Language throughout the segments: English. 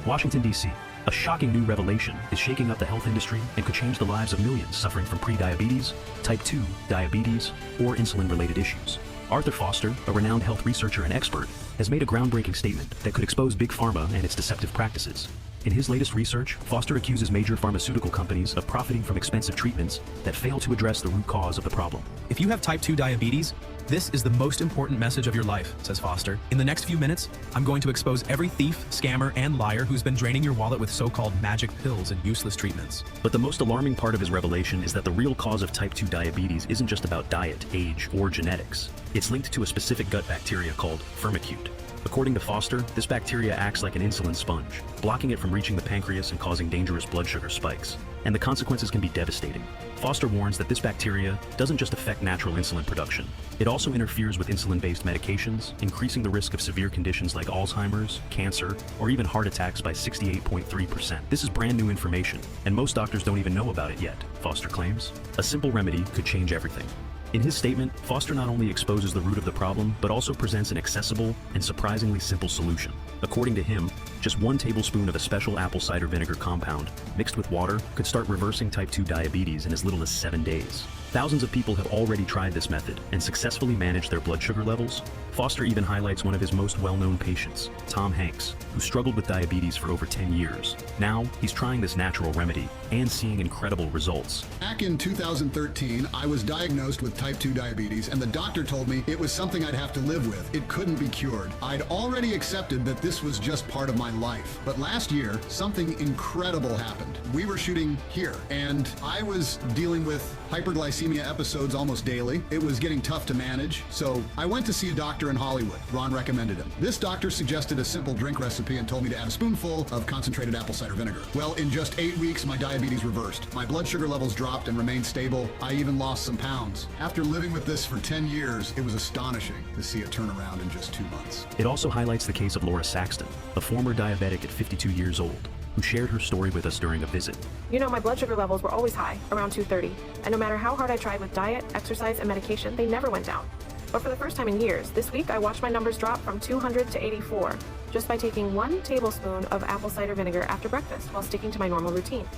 Washington, D.C. A shocking new revelation is shaking up the health industry and could change the lives of millions suffering from prediabetes, type 2 diabetes, or insulin-related issues. Arthur Foster, a renowned health researcher and expert, has made a groundbreaking statement that could expose Big Pharma and its deceptive practices. In his latest research, Foster accuses major pharmaceutical companies of profiting from expensive treatments that fail to address the root cause of the problem. If you have type 2 diabetes, this is the most important message of your life, says Foster. In the next few minutes, I'm going to expose every thief, scammer, and liar who's been draining your wallet with so-called magic pills and useless treatments. But the most alarming part of his revelation is that the real cause of type 2 diabetes isn't just about diet, age, or genetics. It's linked to a specific gut bacteria called firmicute. According to Foster, this bacteria acts like an insulin sponge, blocking it from reaching the pancreas and causing dangerous blood sugar spikes. And the consequences can be devastating. Foster warns that this bacteria doesn't just affect natural insulin production. It also interferes with insulin-based medications, increasing the risk of severe conditions like Alzheimer's, cancer, or even heart attacks by 68.3%. This is brand new information, and most doctors don't even know about it yet, Foster claims. A simple remedy could change everything. In his statement, Foster not only exposes the root of the problem, but also presents an accessible and surprisingly simple solution. According to him, just 1 tablespoon of a special apple cider vinegar compound mixed with water could start reversing type 2 diabetes in as little as 7 days. Thousands of people have already tried this method and successfully managed their blood sugar levels. Foster even highlights one of his most well-known patients, Tom Hanks, who struggled with diabetes for over 10 years. Now, he's trying this natural remedy and seeing incredible results. Back in 2013, I was diagnosed with type 2 diabetes, and the doctor told me it was something I'd have to live with. It couldn't be cured. I'd already accepted that this was just part of my life. But last year, something incredible happened. We were shooting here, and I was dealing with hyperglycemia episodes almost daily. It was getting tough to manage, so I went to see a doctor in Hollywood. Ron recommended him. This doctor suggested a simple drink recipe and told me to add a spoonful of concentrated apple cider vinegar. Well, in just 8 weeks, my diabetes reversed. My blood sugar levels dropped and remained stable. I even lost some pounds. After living with this for 10 years, it was astonishing to see it turn around in just 2 months. It also highlights the case of Laura Saxton, a former diabetic at 52 years old, who shared her story with us during a visit. You know, my blood sugar levels were always high, around 230, and no matter how hard I tried with diet, exercise, and medication, they never went down. But for the first time in years, this week I watched my numbers drop from 200 to 84, just by taking 1 tablespoon of apple cider vinegar after breakfast while sticking to my normal routine.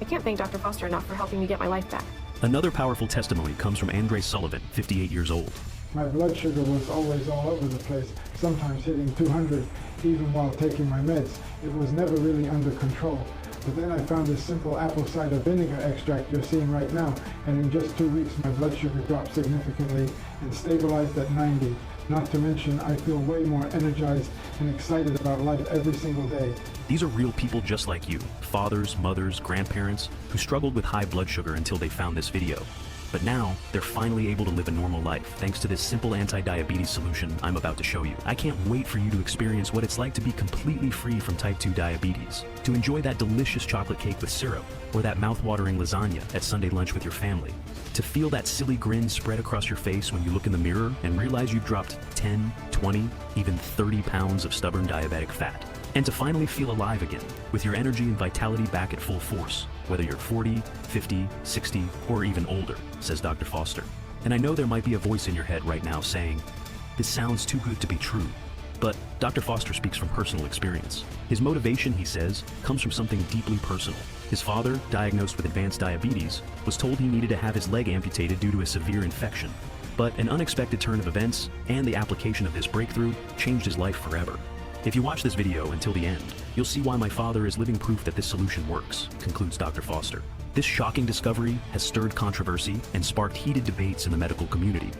I can't thank Dr. Foster enough for helping me get my life back. Another powerful testimony comes from Andre Sullivan, 58 years old. My blood sugar was always all over the place, sometimes hitting 200 even while taking my meds. It was never really under control. But then I found this simple apple cider vinegar extract you're seeing right now, and in just 2 weeks my blood sugar dropped significantly and stabilized at 90. Not to mention, I feel way more energized and excited about life every single day. These are real people just like you, fathers, mothers, grandparents, who struggled with high blood sugar until they found this video. But now, they're finally able to live a normal life thanks to this simple anti-diabetes solution I'm about to show you. I can't wait for you to experience what it's like to be completely free from type 2 diabetes, to enjoy that delicious chocolate cake with syrup, or that mouth-watering lasagna at Sunday lunch with your family, to feel that silly grin spread across your face when you look in the mirror and realize you've dropped 10, 20, even 30 pounds of stubborn diabetic fat. And to finally feel alive again, with your energy and vitality back at full force, whether you're 40, 50, 60, or even older, says Dr. Foster. And I know there might be a voice in your head right now saying, this sounds too good to be true. But Dr. Foster speaks from personal experience. His motivation, he says, comes from something deeply personal. His father, diagnosed with advanced diabetes, was told he needed to have his leg amputated due to a severe infection. But an unexpected turn of events and the application of this breakthrough changed his life forever. If you watch this video until the end, you'll see why my father is living proof that this solution works, concludes Dr. Foster. This shocking discovery has stirred controversy and sparked heated debates in the medical community.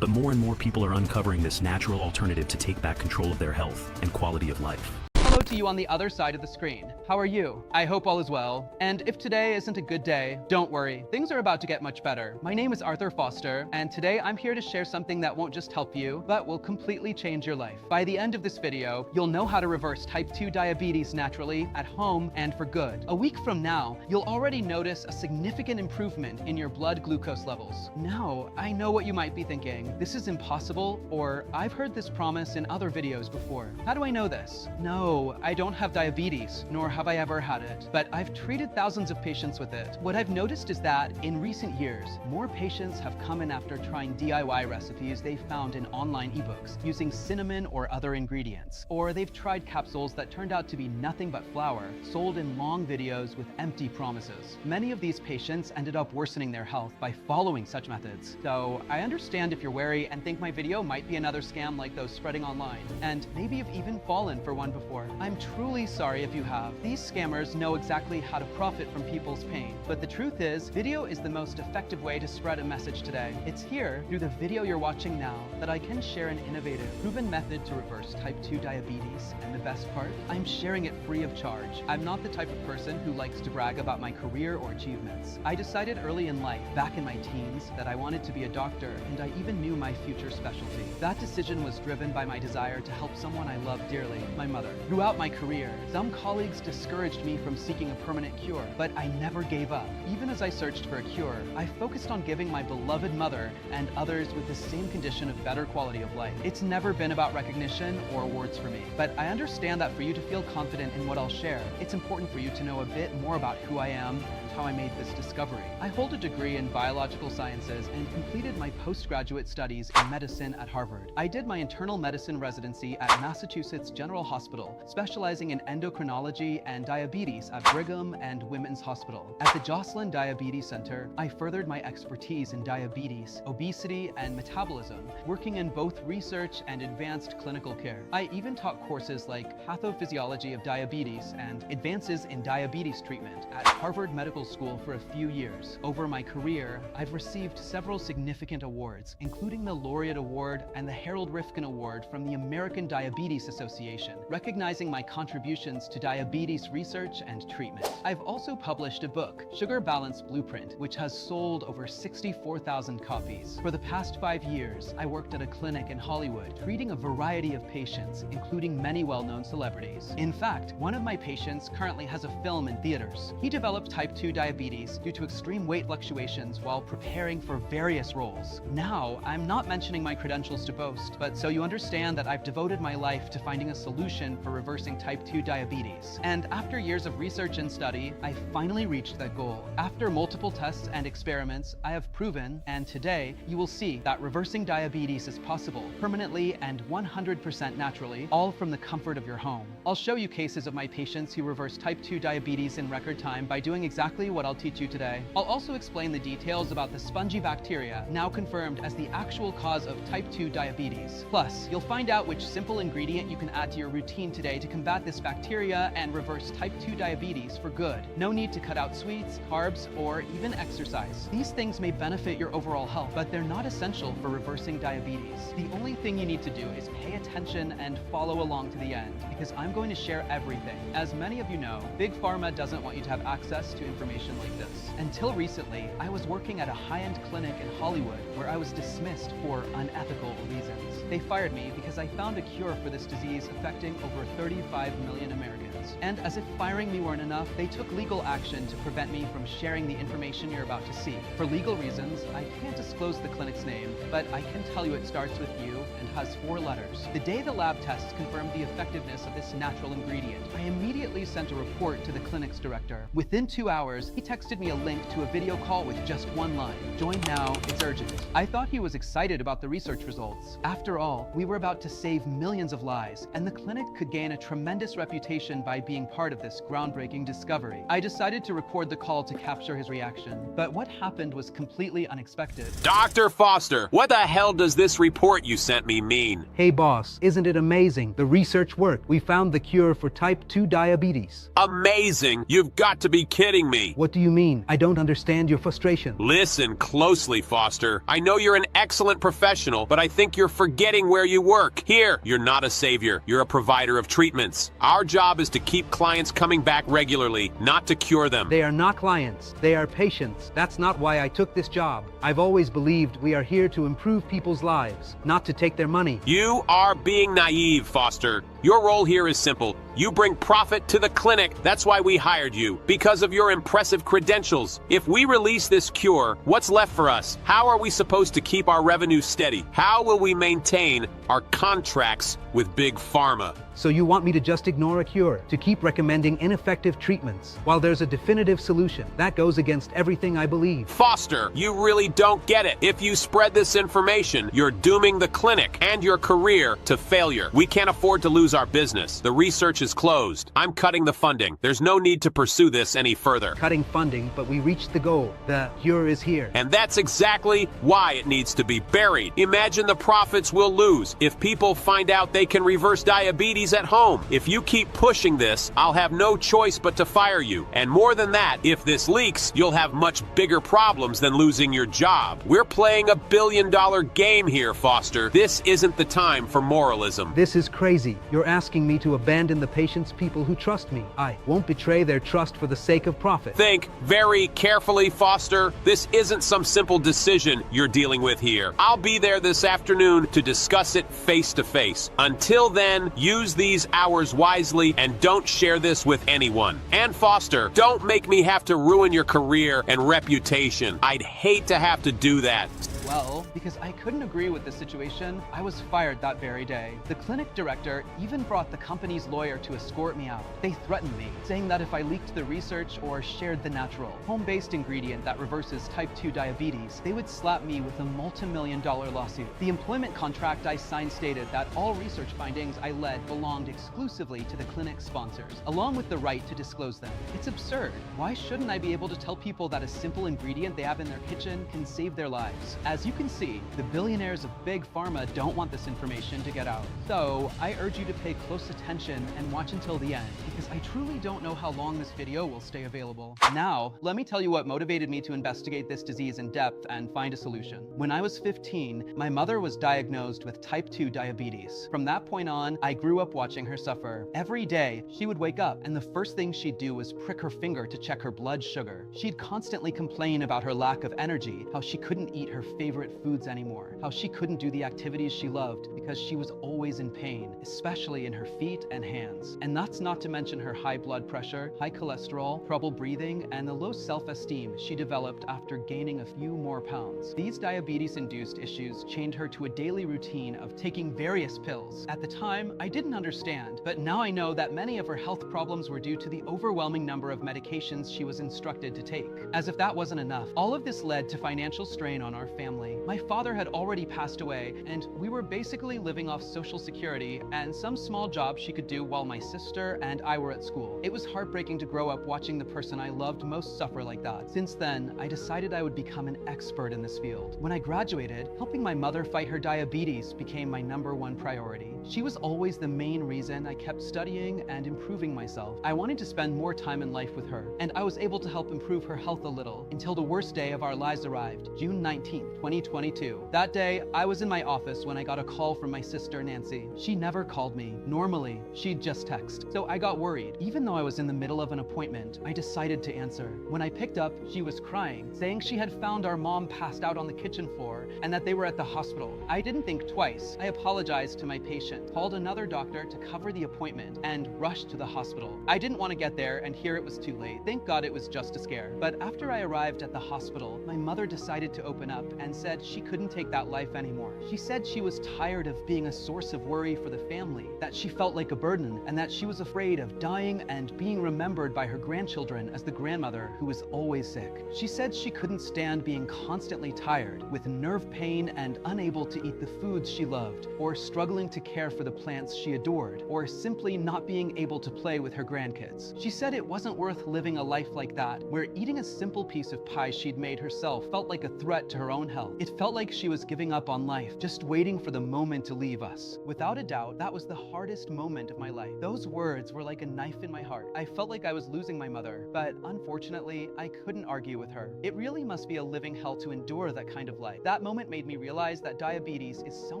But more and more people are uncovering this natural alternative to take back control of their health and quality of life. Hello to you on the other side of the screen. How are you? I hope all is well. And if today isn't a good day, don't worry. Things are about to get much better. My name is Arthur Foster, and today I'm here to share something that won't just help you, but will completely change your life. By the end of this video, you'll know how to reverse type 2 diabetes naturally, at home, and for good. A week from now, you'll already notice a significant improvement in your blood glucose levels. Now, I know what you might be thinking. This is impossible, or I've heard this promise in other videos before. How do I know this? No, No, I don't have diabetes, nor have I ever had it, but I've treated thousands of patients with it. What I've noticed is that in recent years, more patients have come in after trying DIY recipes they found in online ebooks using cinnamon or other ingredients, or they've tried capsules that turned out to be nothing but flour, sold in long videos with empty promises. Many of these patients ended up worsening their health by following such methods. So I understand if you're wary and think my video might be another scam like those spreading online, and maybe you've even fallen for one before. I'm truly sorry if you have. These scammers know exactly how to profit from people's pain, but the truth is, video is the most effective way to spread a message today. It's here, through the video you're watching now, that I can share an innovative, proven method to reverse type 2 diabetes, and the best part, I'm sharing it free of charge. I'm not the type of person who likes to brag about my career or achievements. I decided early in life, back in my teens, that I wanted to be a doctor, and I even knew my future specialty. That decision was driven by my desire to help someone I love dearly, my mother. Throughout my career, some colleagues discouraged me from seeking a permanent cure, but I never gave up. Even as I searched for a cure, I focused on giving my beloved mother and others with the same condition a better quality of life. It's never been about recognition or awards for me, but I understand that for you to feel confident in what I'll share, it's important for you to know a bit more about who I am and how I made this discovery. I hold a degree in biological sciences and completed my postgraduate studies in medicine at Harvard. I did my internal medicine residency at Massachusetts General Hospital, specializing in endocrinology and diabetes at Brigham and Women's Hospital. At the Joslin Diabetes Center, I furthered my expertise in diabetes, obesity, and metabolism, working in both research and advanced clinical care. I even taught courses like Pathophysiology of Diabetes and Advances in Diabetes Treatment at Harvard Medical School for a few years. Over my career, I've received several significant awards, including the Laureate Award and the Harold Rifkin Award from the American Diabetes Association, recognizing my contributions to diabetes research and treatment. I've also published a book, Sugar Balance Blueprint, which has sold over 64,000 copies. For the past 5 years, I worked at a clinic in Hollywood, treating a variety of patients, including many well-known celebrities. In fact, one of my patients currently has a film in theaters. He developed type 2 diabetes due to extreme weight fluctuations while preparing for various roles. Now, I'm not mentioning my credentials to boast, but so you understand that I've devoted my life to finding a solution for reversing type 2 diabetes. And after years of research and study, I finally reached that goal. After multiple tests and experiments, I have proven, and today, you will see that reversing diabetes is possible, permanently and 100% naturally, all from the comfort of your home. I'll show you cases of my patients who reversed type 2 diabetes in record time by doing exactly what I'll teach you today. I'll also explain the details about the spongy bacteria, now confirmed as the actual cause of type 2 diabetes. Plus, you'll find out which simple ingredient you can add to your routine today to combat this bacteria and reverse type 2 diabetes for good. No need to cut out sweets, carbs, or even exercise. These things may benefit your overall health, but they're not essential for reversing diabetes. The only thing you need to do is pay attention and follow along to the end, because I'm going to share everything. As many of you know, Big Pharma doesn't want you to have access to information like this. Until recently, I was working at a high-end clinic in Hollywood where I was dismissed for unethical reasons. They fired me because I found a cure for this disease affecting over 35 million Americans. And as if firing me weren't enough, they took legal action to prevent me from sharing the information you're about to see. For legal reasons, I can't disclose the clinic's name, but I can tell you it starts with U and has 4 letters. The day the lab tests confirmed the effectiveness of this natural ingredient, I immediately sent a report to the clinic's director. Within 2 hours, he texted me a link to a video call with just 1 line. Join now, it's urgent. I thought he was excited about the research results. After all, we were about to save millions of lives, and the clinic could gain a tremendous reputation by being part of this groundbreaking discovery. I decided to record the call to capture his reaction, but what happened was completely unexpected. Dr. Foster, what the hell does this report you sent me mean? Hey boss, isn't it amazing? The research worked. We found the cure for type 2 diabetes. Amazing! You've got to be kidding me. What do you mean? I don't understand your frustration. Listen closely, Foster. I know you're an excellent professional, but I think you're forgetting where you work. Here, you're not a savior. You're a provider of treatments. Our job is to keep clients coming back regularly, not to cure them. They are not clients. They are patients. That's not why I took this job. I've always believed we are here to improve people's lives, not to take their money. You are being naive, Foster. Your role here is simple. You bring profit to the clinic. That's why we hired you, because of your impressive credentials. If we release this cure, what's left for us? How are we supposed to keep our revenue steady? How will we maintain our contracts with Big Pharma? So you want me to just ignore a cure, to keep recommending ineffective treatments, while there's a definitive solution? That goes against everything I believe. Foster, you really don't get it. If you spread this information, you're dooming the clinic and your career to failure. We can't afford to lose our business. The research is closed. I'm cutting the funding. There's no need to pursue this any further. Cutting funding, but we reached the goal. The cure is here. And that's exactly why it needs to be buried. Imagine the profits we'll lose if people find out they can reverse diabetes at home. If you keep pushing this, I'll have no choice but to fire you. And more than that, if this leaks, you'll have much bigger problems than losing your job. We're playing $1 billion game here, Foster. This isn't the time for moralism. This is crazy. You're asking me to abandon the patient's people who trust me. I won't betray their trust for the sake of profit. Think very carefully, Foster. This isn't some simple decision you're dealing with here. I'll be there this afternoon to discuss it face to face. Until then, use these hours wisely and don't share this with anyone. And Foster, don't make me have to ruin your career and reputation. I'd hate to have to do that. Well, because I couldn't agree with this situation, I was fired that very day. The clinic director even brought the company's lawyer to escort me out. They threatened me, saying that if I leaked the research or shared the natural, home-based ingredient that reverses type 2 diabetes, they would slap me with a multi-million-dollar lawsuit. The employment contract I signed stated that all research findings I led belonged exclusively to the clinic's sponsors, along with the right to disclose them. It's absurd. Why shouldn't I be able to tell people that a simple ingredient they have in their kitchen can save their lives? As you can see, the billionaires of Big Pharma don't want this information to get out. So I urge you to pay close attention and watch until the end, because I truly don't know how long this video will stay available. Now, let me tell you what motivated me to investigate this disease in depth and find a solution. When I was 15, my mother was diagnosed with type 2 diabetes. From that point on, I grew up watching her suffer. Every day, she would wake up, and the first thing she'd do was prick her finger to check her blood sugar. She'd constantly complain about her lack of energy, how she couldn't eat her favorite foods anymore, how she couldn't do the activities she loved because she was always in pain, especially in her feet and hands. And that's not to mention her high blood pressure, high cholesterol, trouble breathing, and the low self-esteem she developed after gaining a few more pounds. These diabetes-induced issues chained her to a daily routine of taking various pills. At the time, I didn't understand, but now I know that many of her health problems were due to the overwhelming number of medications she was instructed to take. As if that wasn't enough, all of this led to financial strain on our family. My father had already passed away, and we were basically living off Social Security and some small job she could do while my sister and I were at school. It was heartbreaking to grow up watching the person I loved most suffer like that. Since then, I decided I would become an expert in this field. When I graduated, helping my mother fight her diabetes became my #1 priority. She was always the main reason I kept studying and improving myself. I wanted to spend more time in life with her, and I was able to help improve her health a little until the worst day of our lives arrived, June 19th, 2022. That day, I was in my office when I got a call from my sister Nancy. She never called me. Normally, she'd just text. So I got worried. Even though I was in the middle of an appointment, I decided to answer. When I picked up, she was crying, saying she had found our mom passed out on the kitchen floor and that they were at the hospital. I didn't think twice. I apologized to my patient, called another doctor to cover the appointment, and rushed to the hospital. I didn't want to get there and hear it was too late. Thank God it was just a scare. But after I arrived at the hospital, my mother decided to open up and said she couldn't take that life anymore. She said she was tired of being a source of worry for the family, that she felt like a burden, and that she was afraid of dying and being remembered by her grandchildren as the grandmother who was always sick. She said she couldn't stand being constantly tired, with nerve pain and unable to eat the foods she loved, or struggling to care for the plants she adored, or simply not being able to play with her grandkids. She said it wasn't worth living a life like that, where eating a simple piece of pie she'd made herself felt like a threat to her own health. It felt like she was giving up on life, just waiting for the moment to leave us. Without a doubt, that was the hardest moment of my life. Those words were like a knife in my heart. I felt like I was losing my mother, but unfortunately, I couldn't argue with her. It really must be a living hell to endure that kind of life. That moment made me realize that diabetes is so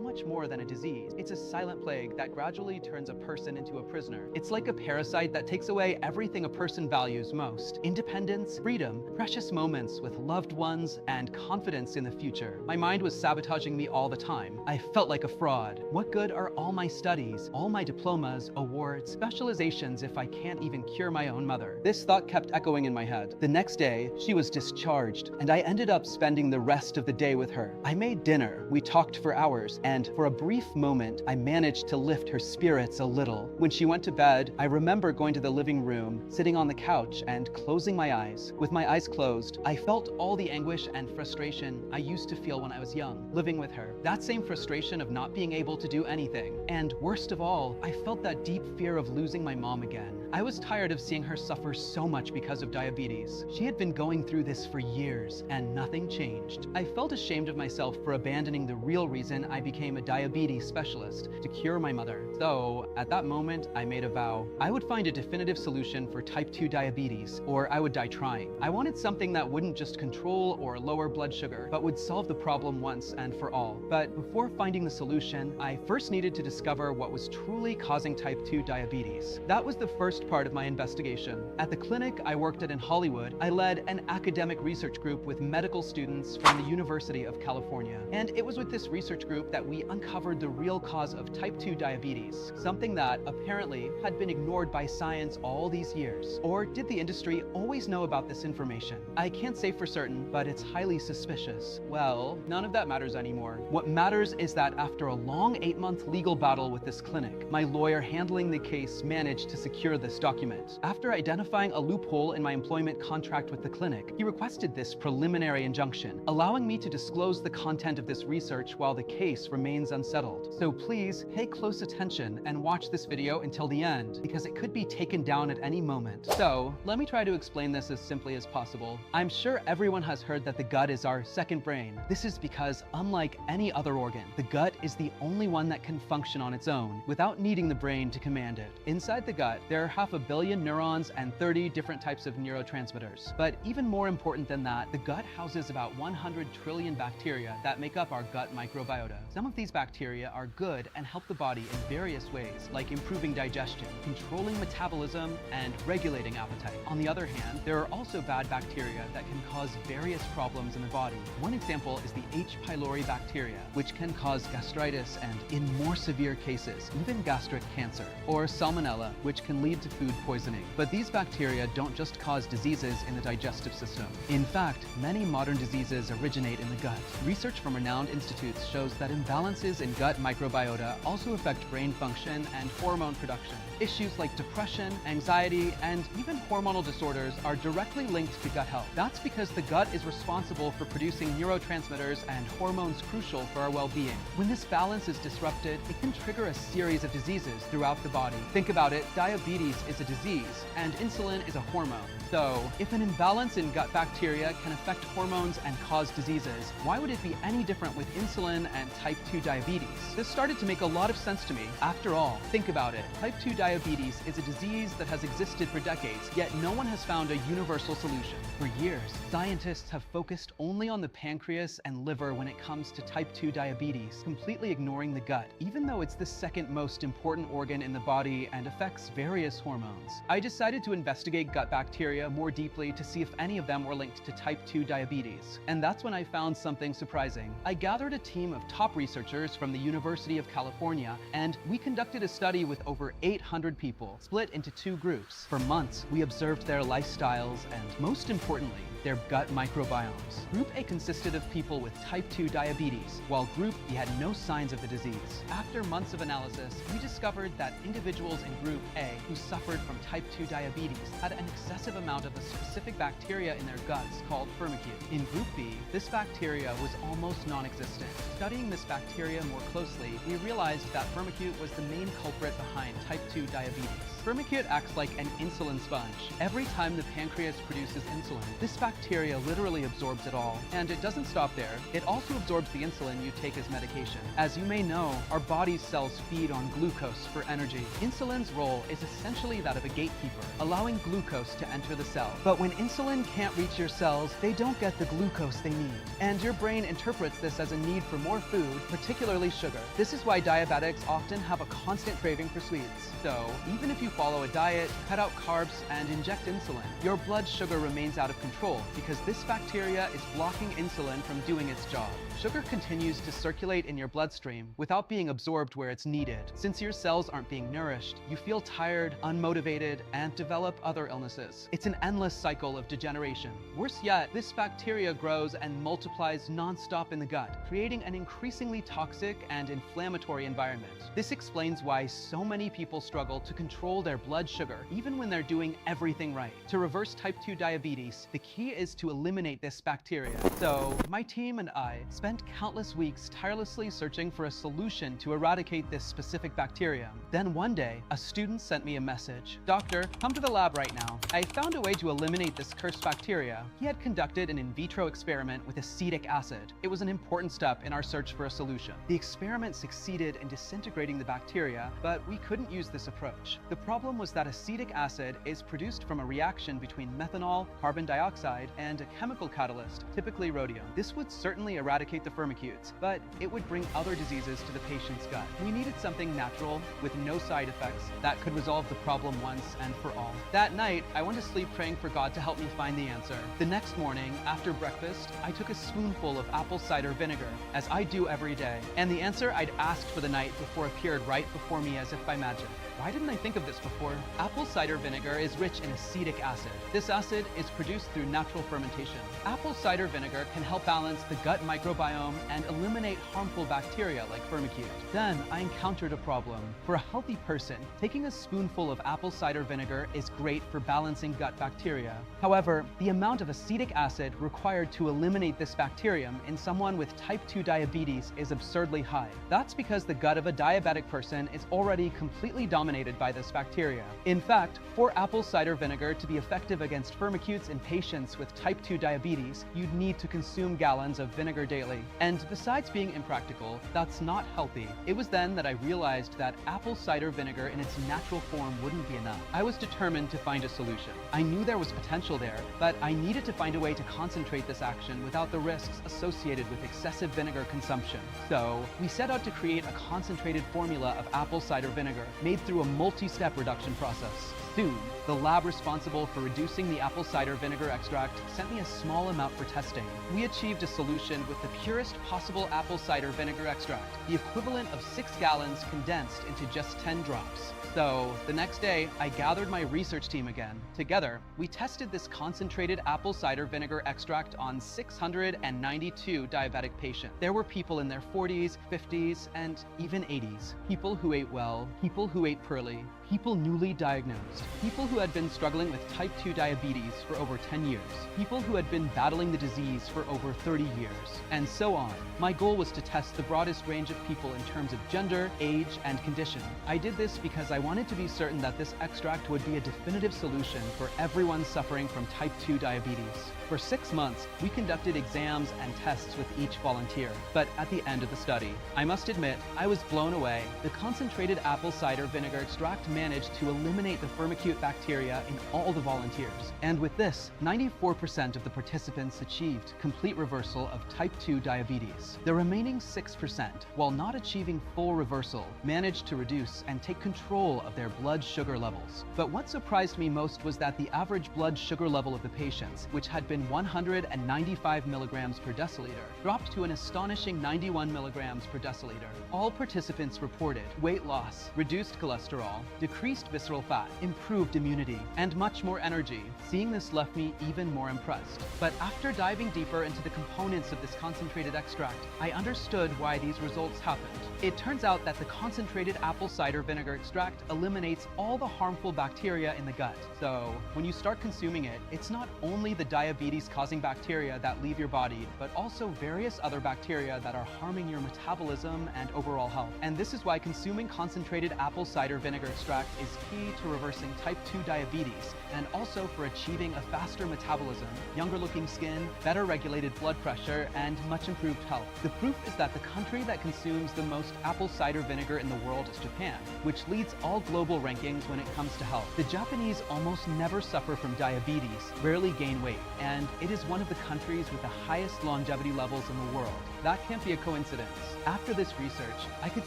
much more than a disease. It's a silent plague that gradually turns a person into a prisoner. It's like a parasite that takes away everything a person values most: independence, freedom, precious moments with loved ones, and confidence in the future. future. My mind was sabotaging me all the time. I felt like a fraud. What good are all my studies, all my diplomas, awards, specializations if I can't even cure my own mother? This thought kept echoing in my head. The next day, she was discharged, and I ended up spending the rest of the day with her. I made dinner, we talked for hours, and for a brief moment, I managed to lift her spirits a little. When she went to bed, I remember going to the living room, sitting on the couch, and closing my eyes. With my eyes closed, I felt all the anguish and frustration I used to feel when I was young, living with her. That same frustration of not being able to do anything. And worst of all, I felt that deep fear of losing my mom again. I was tired of seeing her suffer so much because of diabetes. She had been going through this for years, and nothing changed. I felt ashamed of myself for abandoning the real reason I became a diabetes specialist, to cure my mother. So, at that moment, I made a vow. I would find a definitive solution for type 2 diabetes, or I would die trying. I wanted something that wouldn't just control or lower blood sugar, but would solve the problem once and for all. But before finding the solution, I first needed to discover what was truly causing type 2 diabetes. That was the first part of my investigation. At the clinic I worked at in Hollywood, I led an academic research group with medical students from the University of California. And it was with this research group that we uncovered the real cause of type 2 diabetes, something that apparently had been ignored by science all these years. Or did the industry always know about this information? I can't say for certain, but it's highly suspicious. Well, none of that matters anymore. What matters is that after a long 8-month legal battle with this clinic, my lawyer handling the case managed to secure this document. After identifying a loophole in my employment contract with the clinic, he requested this preliminary injunction, allowing me to disclose the content of this research while the case remains unsettled. So please pay close attention and watch this video until the end, because it could be taken down at any moment. So let me try to explain this as simply as possible. I'm sure everyone has heard that the gut is our second brain. This is because, unlike any other organ, the gut is the only one that can function on its own without needing the brain to command it. Inside the gut, there are 500 million neurons and 30 different types of neurotransmitters. But even more important than that, the gut houses about 100 trillion bacteria that make up our gut microbiota. Some of these bacteria are good and help the body in various ways, like improving digestion, controlling metabolism, and regulating appetite. On the other hand, there are also bad bacteria that can cause various problems in the body. One example is the H. pylori bacteria, which can cause gastritis and, in more severe cases, even gastric cancer, or salmonella, which can lead to food poisoning. But these bacteria don't just cause diseases in the digestive system. In fact, many modern diseases originate in the gut. Research from renowned institutes shows that imbalances in gut microbiota also affect brain function and hormone production. Issues like depression, anxiety, and even hormonal disorders are directly linked to gut health. That's because the gut is responsible for producing neurotransmitters and hormones crucial for our well-being. When this balance is disrupted, it can trigger a series of diseases throughout the body. Think about it, diabetes is a disease, and insulin is a hormone. So, if an imbalance in gut bacteria can affect hormones and cause diseases, why would it be any different with insulin and type 2 diabetes? This started to make a lot of sense to me. After all, think about it. Type 2 diabetes is a disease that has existed for decades, yet no one has found a universal solution. For years, scientists have focused only on the pancreas and liver when it comes to type 2 diabetes, completely ignoring the gut, even though it's the second most important organ in the body and affects various hormones. I decided to investigate gut bacteria more deeply to see if any of them were linked to type 2 diabetes. And that's when I found something surprising. I gathered a team of top researchers from the University of California, and we conducted a study with over 800 people, split into 2 groups. For months, we observed their lifestyles and, most importantly, their gut microbiomes. Group A consisted of people with type 2 diabetes, while Group B had no signs of the disease. After months of analysis, we discovered that individuals in Group A who suffered from type 2 diabetes had an excessive amount of a specific bacteria in their guts called firmicute. In Group B, this bacteria was almost non-existent. Studying this bacteria more closely, we realized that firmicute was the main culprit behind type 2 diabetes. Firmicute acts like an insulin sponge. Every time the pancreas produces insulin, this bacteria literally absorbs it all. And it doesn't stop there. It also absorbs the insulin you take as medication. As you may know, our body's cells feed on glucose for energy. Insulin's role is essentially that of a gatekeeper, allowing glucose to enter the cell. But when insulin can't reach your cells, they don't get the glucose they need. And your brain interprets this as a need for more food, particularly sugar. This is why diabetics often have a constant craving for sweets. So, even if you follow a diet, cut out carbs, and inject insulin, your blood sugar remains out of control because this bacteria is blocking insulin insulin from doing its job. Sugar continues to circulate in your bloodstream without being absorbed where it's needed. Since your cells aren't being nourished, you feel tired, unmotivated, and develop other illnesses. It's an endless cycle of degeneration. Worse yet, this bacteria grows and multiplies non-stop in the gut, creating an increasingly toxic and inflammatory environment. This explains why so many people struggle to control their blood sugar, even when they're doing everything right. To reverse type 2 diabetes, the key is to eliminate this bacteria. So, my team and I spent countless weeks tirelessly searching for a solution to eradicate this specific bacteria. Then one day, a student sent me a message. "Doctor, come to the lab right now. I found a way to eliminate this cursed bacteria." He had conducted an in vitro experiment with acetic acid. It was an important step in our search for a solution. The experiment succeeded in disintegrating the bacteria, but we couldn't use this approach. The problem was that acetic acid is produced from a reaction between methanol, carbon dioxide, and a chemical catalyst, typically rhodium. This would certainly eradicate the firmicutes, but it would bring other diseases to the patient's gut. We needed something natural with no side effects that could resolve the problem once and for all. That night, I went to sleep praying for God to help me find the answer. The next morning, after breakfast, I took a spoonful of apple cider vinegar, as I do every day, and the answer I'd asked for the night before appeared right before me as if by magic. Why didn't I think of this before? Apple cider vinegar is rich in acetic acid. This acid is produced through natural fermentation. Apple cider vinegar can help balance the gut microbiome and eliminate harmful bacteria like firmicutes. Then I encountered a problem. For a healthy person, taking a spoonful of apple cider vinegar is great for balancing gut bacteria. However, the amount of acetic acid required to eliminate this bacterium in someone with type 2 diabetes is absurdly high. That's because the gut of a diabetic person is already completely dominated by this bacteria. In fact, for apple cider vinegar to be effective against firmicutes in patients with type 2 diabetes, you'd need to consume gallons of vinegar daily. And besides being impractical, that's not healthy. It was then that I realized that apple cider vinegar in its natural form wouldn't be enough. I was determined to find a solution. I knew there was potential there, but I needed to find a way to concentrate this action without the risks associated with excessive vinegar consumption. So, we set out to create a concentrated formula of apple cider vinegar made through a multi-step reduction process. Soon, the lab responsible for reducing the apple cider vinegar extract sent me a small amount for testing. We achieved a solution with the purest possible apple cider vinegar extract, the equivalent of 6 gallons condensed into just 10 drops. So, the next day, I gathered my research team again. Together, we tested this concentrated apple cider vinegar extract on 692 diabetic patients. There were people in their 40s, 50s, and even 80s. People who ate well, people who ate poorly, people newly diagnosed, people who had been struggling with type 2 diabetes for over 10 years, people who had been battling the disease for over 30 years, and so on. My goal was to test the broadest range of people in terms of gender, age, and condition. I did this because I wanted to be certain that this extract would be a definitive solution for everyone suffering from type 2 diabetes. For 6 months, we conducted exams and tests with each volunteer. But at the end of the study, I must admit, I was blown away. The concentrated apple cider vinegar extract managed to eliminate the firmicute bacteria in all the volunteers. And with this, 94% of the participants achieved complete reversal of type 2 diabetes. The remaining 6%, while not achieving full reversal, managed to reduce and take control of their blood sugar levels. But what surprised me most was that the average blood sugar level of the patients, which had been 195 milligrams per deciliter, dropped to an astonishing 91 milligrams per deciliter. All participants reported weight loss, reduced cholesterol, decreased visceral fat, improved immunity, and much more energy. Seeing this left me even more impressed. But after diving deeper into the components of this concentrated extract, I understood why these results happened. It turns out that the concentrated apple cider vinegar extract eliminates all the harmful bacteria in the gut. So, when you start consuming it, it's not only the diabetes-causing bacteria that leave your body, but also various other bacteria that are harming your metabolism and overall health. And this is why consuming concentrated apple cider vinegar extract is key to reversing type 2 diabetes, and also for achieving a faster metabolism, younger looking skin, better regulated blood pressure, and much improved health. The proof is that the country that consumes the most apple cider vinegar in the world is Japan, which leads all global rankings when it comes to health. The Japanese almost never suffer from diabetes, rarely gain weight, and it is one of the countries with the highest longevity levels in the world. That can't be a coincidence. After this research, I could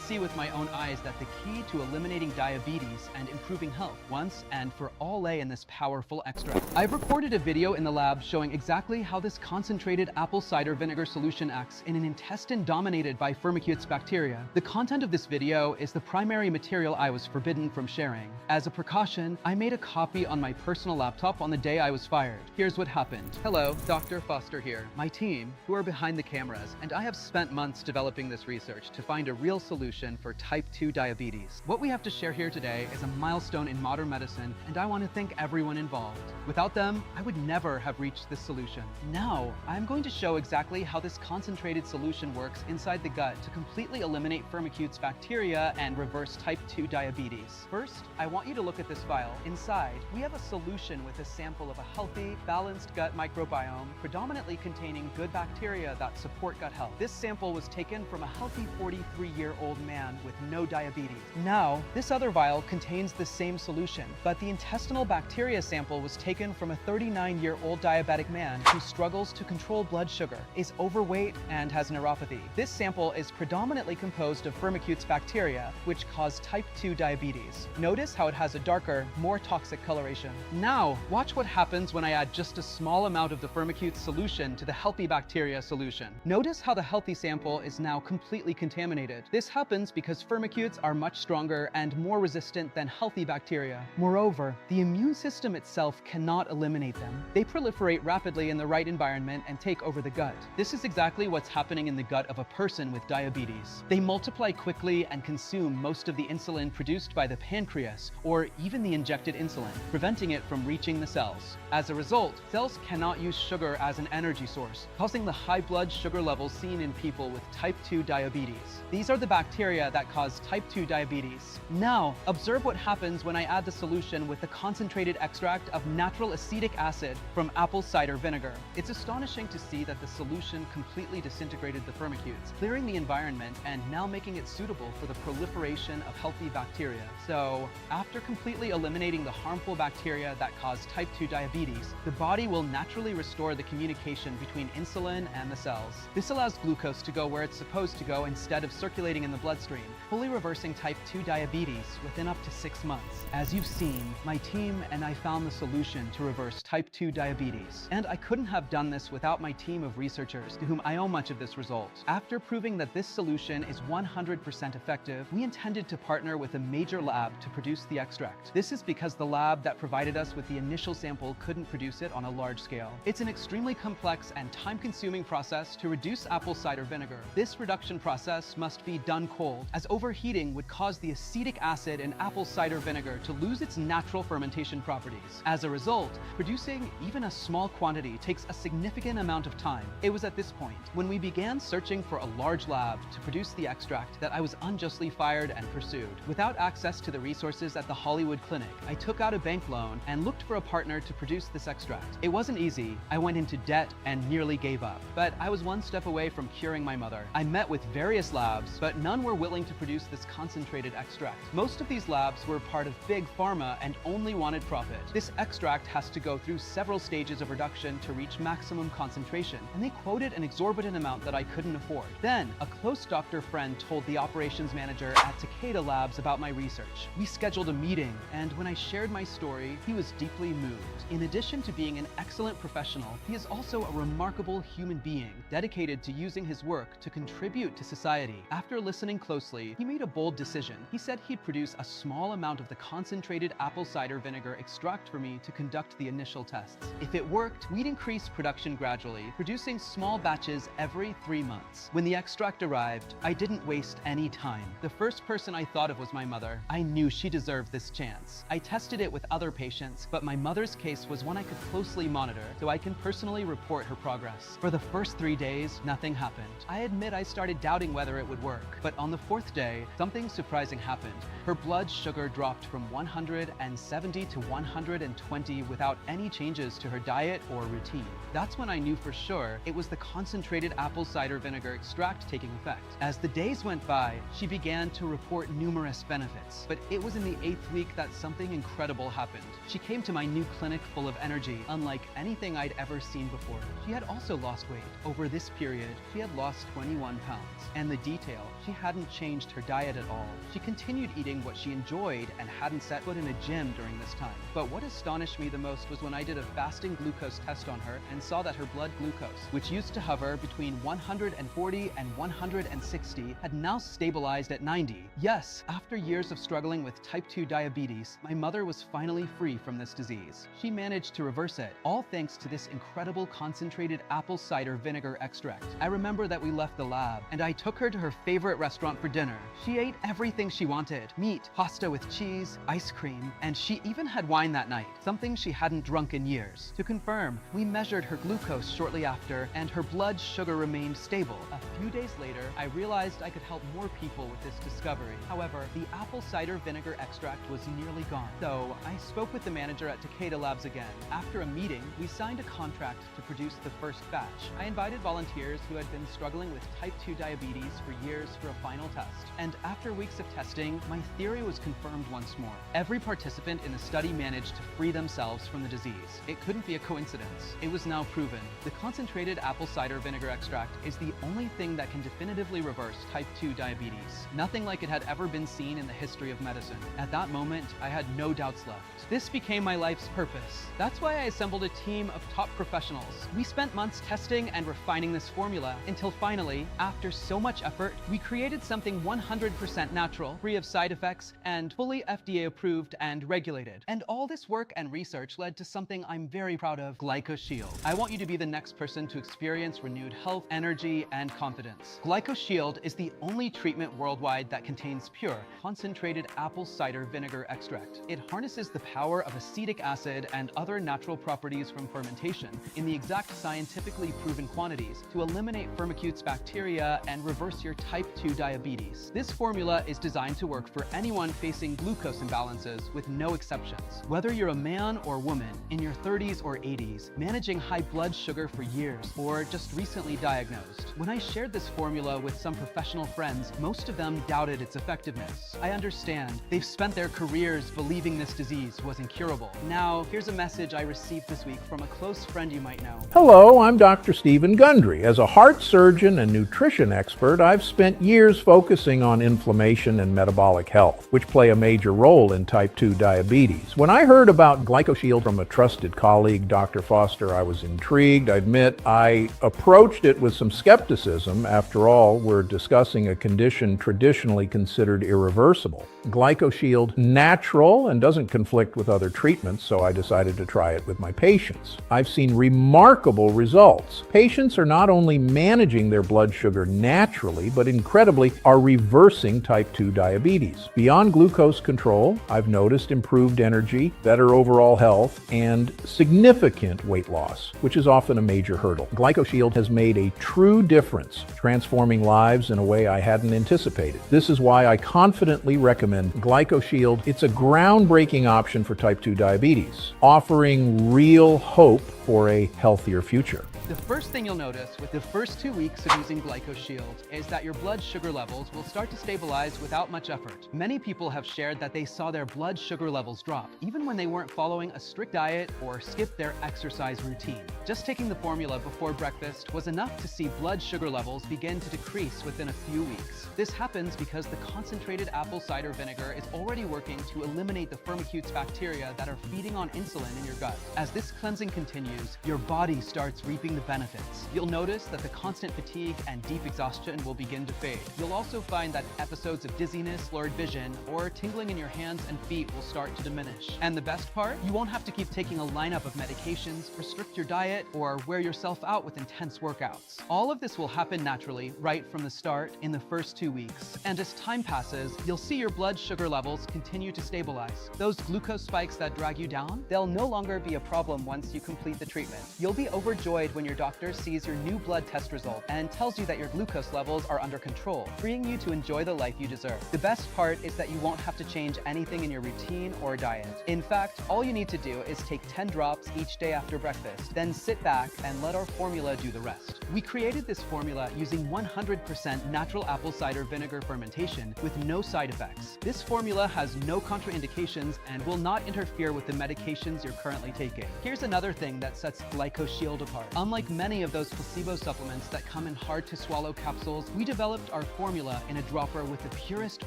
see with my own eyes that the key to eliminating diabetes diabetes and improving health once and for all lay in this powerful extract. I've recorded a video in the lab showing exactly how this concentrated apple cider vinegar solution acts in an intestine dominated by Firmicutes bacteria. The content of this video is the primary material I was forbidden from sharing. As a precaution, I made a copy on my personal laptop on the day I was fired. Here's what happened. Hello, Dr. Foster here. My team, who are behind the cameras, and I have spent months developing this research to find a real solution for type 2 diabetes. What we have to share here today is a milestone in modern medicine, and I want to thank everyone involved. Without them, I would never have reached this solution. Now, I'm going to show exactly how this concentrated solution works inside the gut to completely eliminate Firmicutes bacteria and reverse type 2 diabetes. First, I want you to look at this vial. Inside, we have a solution with a sample of a healthy, balanced gut microbiome, predominantly containing good bacteria that support gut health. This sample was taken from a healthy 43-year-old man with no diabetes. Now, this other vial contains the same solution, but the intestinal bacteria sample was taken from a 39-year-old diabetic man who struggles to control blood sugar, is overweight, and has neuropathy. This sample is predominantly composed of Firmicutes bacteria, which cause type 2 diabetes. Notice how it has a darker, more toxic coloration. Now, watch what happens when I add just a small amount of the Firmicutes solution to the healthy bacteria solution. Notice how the healthy sample is now completely contaminated. This happens because Firmicutes are much stronger and more resistant than healthy bacteria. Moreover, the immune system itself cannot eliminate them. They proliferate rapidly in the right environment and take over the gut. This is exactly what's happening in the gut of a person with diabetes. They multiply quickly and consume most of the insulin produced by the pancreas, or even the injected insulin, preventing it from reaching the cells. As a result, cells cannot use sugar as an energy source, causing the high blood sugar levels seen in people with type 2 diabetes. These are the bacteria that cause type 2 diabetes. Now, observe what happens when I add the solution with the concentrated extract of natural acetic acid from apple cider vinegar. It's astonishing to see that the solution completely disintegrated the Firmicutes, clearing the environment and now making it suitable for the proliferation of healthy bacteria. So, after completely eliminating the harmful bacteria that cause type 2 diabetes, the body will naturally restore the communication between insulin and the cells. This allows glucose to go where it's supposed to go instead of circulating in the bloodstream, fully reversing type 2 diabetes within up to 6 months. As you've seen, my team and I found the solution to reverse type 2 diabetes. And I couldn't have done this without my team of researchers to whom I owe much of this result. After proving that this solution is 100% effective, we intended to partner with a major lab to produce the extract. This is because the lab that provided us with the initial sample couldn't produce it on a large scale. It's an extremely complex and time-consuming process to reduce apple cider vinegar. This reduction process must be done cold, as overheating would cause the acetic acid in apple cider vinegar to lose its natural fermentation properties. As a result, producing even a small quantity takes a significant amount of time. It was at this point, when we began searching for a large lab to produce the extract, that I was unjustly fired and pursued. Without access to the resources at the Hollywood clinic, I took out a bank loan and looked for a partner to produce this extract. It wasn't easy. I went into debt and nearly gave up. But I was one step away from curing my mother. I met with various labs, but none were willing to produce this concentrated extract. Most of these labs were part of big pharma and only wanted profit. This extract has to go through several stages of reduction to reach maximum concentration, and they quoted an exorbitant amount that I couldn't afford. Then, a close doctor friend told the operations manager at Takeda Labs about my research. We scheduled a meeting, and when I shared my story, he was deeply moved. In addition to being an excellent professional, he is also a remarkable human being, dedicated to using his work to contribute to society. After listening closely, he made a bold decision. He said he'd produce a small amount of the concentrated apple cider vinegar extract for me to conduct the initial tests. If it worked, we'd increase production gradually, producing small batches every 3 months. When the extract arrived, I didn't waste any time. The first person I thought of was my mother. I knew she deserved this chance. I tested it with other patients, but my mother's case was one I could closely monitor, so I can personally report her progress. For the first 3 days, nothing happened. I admit I started doubting whether it would work, but on the 4th day, something surprising happened. Her blood sugar dropped from 170 to 120 without any changes to her diet or routine. That's when I knew for sure it was the concentrated apple cider vinegar extract taking effect. As the days went by, she began to report report numerous benefits, but it was in the 8th week that something incredible happened. She came to my new clinic full of energy, unlike anything I'd ever seen before. She had also lost weight. Over this period, she had lost 21 pounds. And the detail, she hadn't changed her diet at all. She continued eating what she enjoyed and hadn't set foot in a gym during this time. But what astonished me the most was when I did a fasting glucose test on her and saw that her blood glucose, which used to hover between 140 and 160, had now stabilized at 90. Yes, after years of struggling with type 2 diabetes, my mother was finally free from this disease. She managed to reverse it, all thanks to this incredible concentrated apple cider vinegar extract. I remember that we left the lab, and I took her to her favorite restaurant for dinner. She ate everything she wanted: meat, pasta with cheese, ice cream, and she even had wine that night, something she hadn't drunk in years. To confirm, we measured her glucose shortly after, and her blood sugar remained stable. A few days later, I realized I could help more people with this discovery. However, the apple cider vinegar extract was nearly gone. So I spoke with the manager at Takeda Labs again. After a meeting, we signed a contract to produce the first batch. I invited volunteers who had been struggling with type 2 diabetes for years for a final test. And after weeks of testing, my theory was confirmed once more. Every participant in the study managed to free themselves from the disease. It couldn't be a coincidence. It was now proven. The concentrated apple cider vinegar extract is the only thing that can definitively reverse type 2 diabetes. Nothing like it had ever been seen in the history of medicine. At that moment, I had no doubts left. This became my life's purpose. That's why I assembled a team of top professionals. We spent months testing and refining this formula until finally, after so much effort, we created something 100% natural, free of side effects, and fully FDA approved and regulated. And all this work and research led to something I'm very proud of: Glycoshiel. I want you to be the next person to experience renewed health, energy, and confidence. Glycoshield is the only treatment worldwide that contains pure, concentrated apple cider vinegar extract. It harnesses the power of acetic acid and other natural properties from fermentation in the exact scientifically proven quantities to eliminate Firmicutes bacteria and reverse your type 2 diabetes. This formula is designed to work for anyone facing glucose imbalances, with no exceptions. Whether you're a man or woman, in your 30s or 80s, managing high blood sugar for years, or just recently diagnosed. When I shared this formula with some professional friends, most of them doubted its effectiveness. I understand. They've spent their careers believing this disease was incurable. Now, here's a message I received this week from a close friend you might know. Hello, I'm Dr. Stephen Gundry. As a heart surgeon and nutrition expert, I've spent years focusing on inflammation and metabolic health, which play a major role in type 2 diabetes. When I heard about Glycoshiel from a trusted colleague, Dr. Foster, I was intrigued. I admit I approached it with some skepticism. After all, we're discussing a condition traditionally considered irreversible. Glycoshield natural and doesn't conflict with other treatments, so I decided to try it with my patients. I've seen remarkable results. Patients are not only managing their blood sugar naturally, but incredibly are reversing type 2 diabetes. Beyond glucose control, I've noticed improved energy, better overall health, and significant weight loss, which is often a major hurdle. Glycoshield has made a true difference, transforming lives in a way I hadn't anticipated. This is why I confidently recommend Glycoshield. It's a groundbreaking option for type 2 diabetes, offering real hope for a healthier future. The first thing you'll notice with the first 2 weeks of using Glycoshield is that your blood sugar levels will start to stabilize without much effort. Many people have shared that they saw their blood sugar levels drop, even when they weren't following a strict diet or skipped their exercise routine. Just taking the formula before breakfast was enough to see blood sugar levels begin to decrease within a few weeks. This happens because the concentrated apple cider vinegar is already working to eliminate the Firmicutes bacteria that are feeding on insulin in your gut. As this cleansing continues, your body starts reaping the benefits. You'll notice that the constant fatigue and deep exhaustion will begin to fade. You'll also find that episodes of dizziness, blurred vision, or tingling in your hands and feet will start to diminish. And the best part? You won't have to keep taking a lineup of medications, restrict your diet, or wear yourself out with intense workouts. All of this will happen naturally right from the start in the first 2 weeks. And as time passes, you'll see your blood sugar levels continue to stabilize. Those glucose spikes that drag you down, they'll no longer be a problem once you complete the treatment. You'll be overjoyed when your doctor sees your new blood test result and tells you that your glucose levels are under control, freeing you to enjoy the life you deserve. The best part is that you won't have to change anything in your routine or diet. In fact, all you need to do is take 10 drops each day after breakfast, then sit back and let our formula do the rest. We created this formula using 100% natural apple cider vinegar fermentation with no side effects. This formula has no contraindications and will not interfere with the medications you're currently taking. Here's another thing that sets Glycoshiel apart. Unlike many of those placebo supplements that come in hard-to-swallow capsules, we developed our formula in a dropper with the purest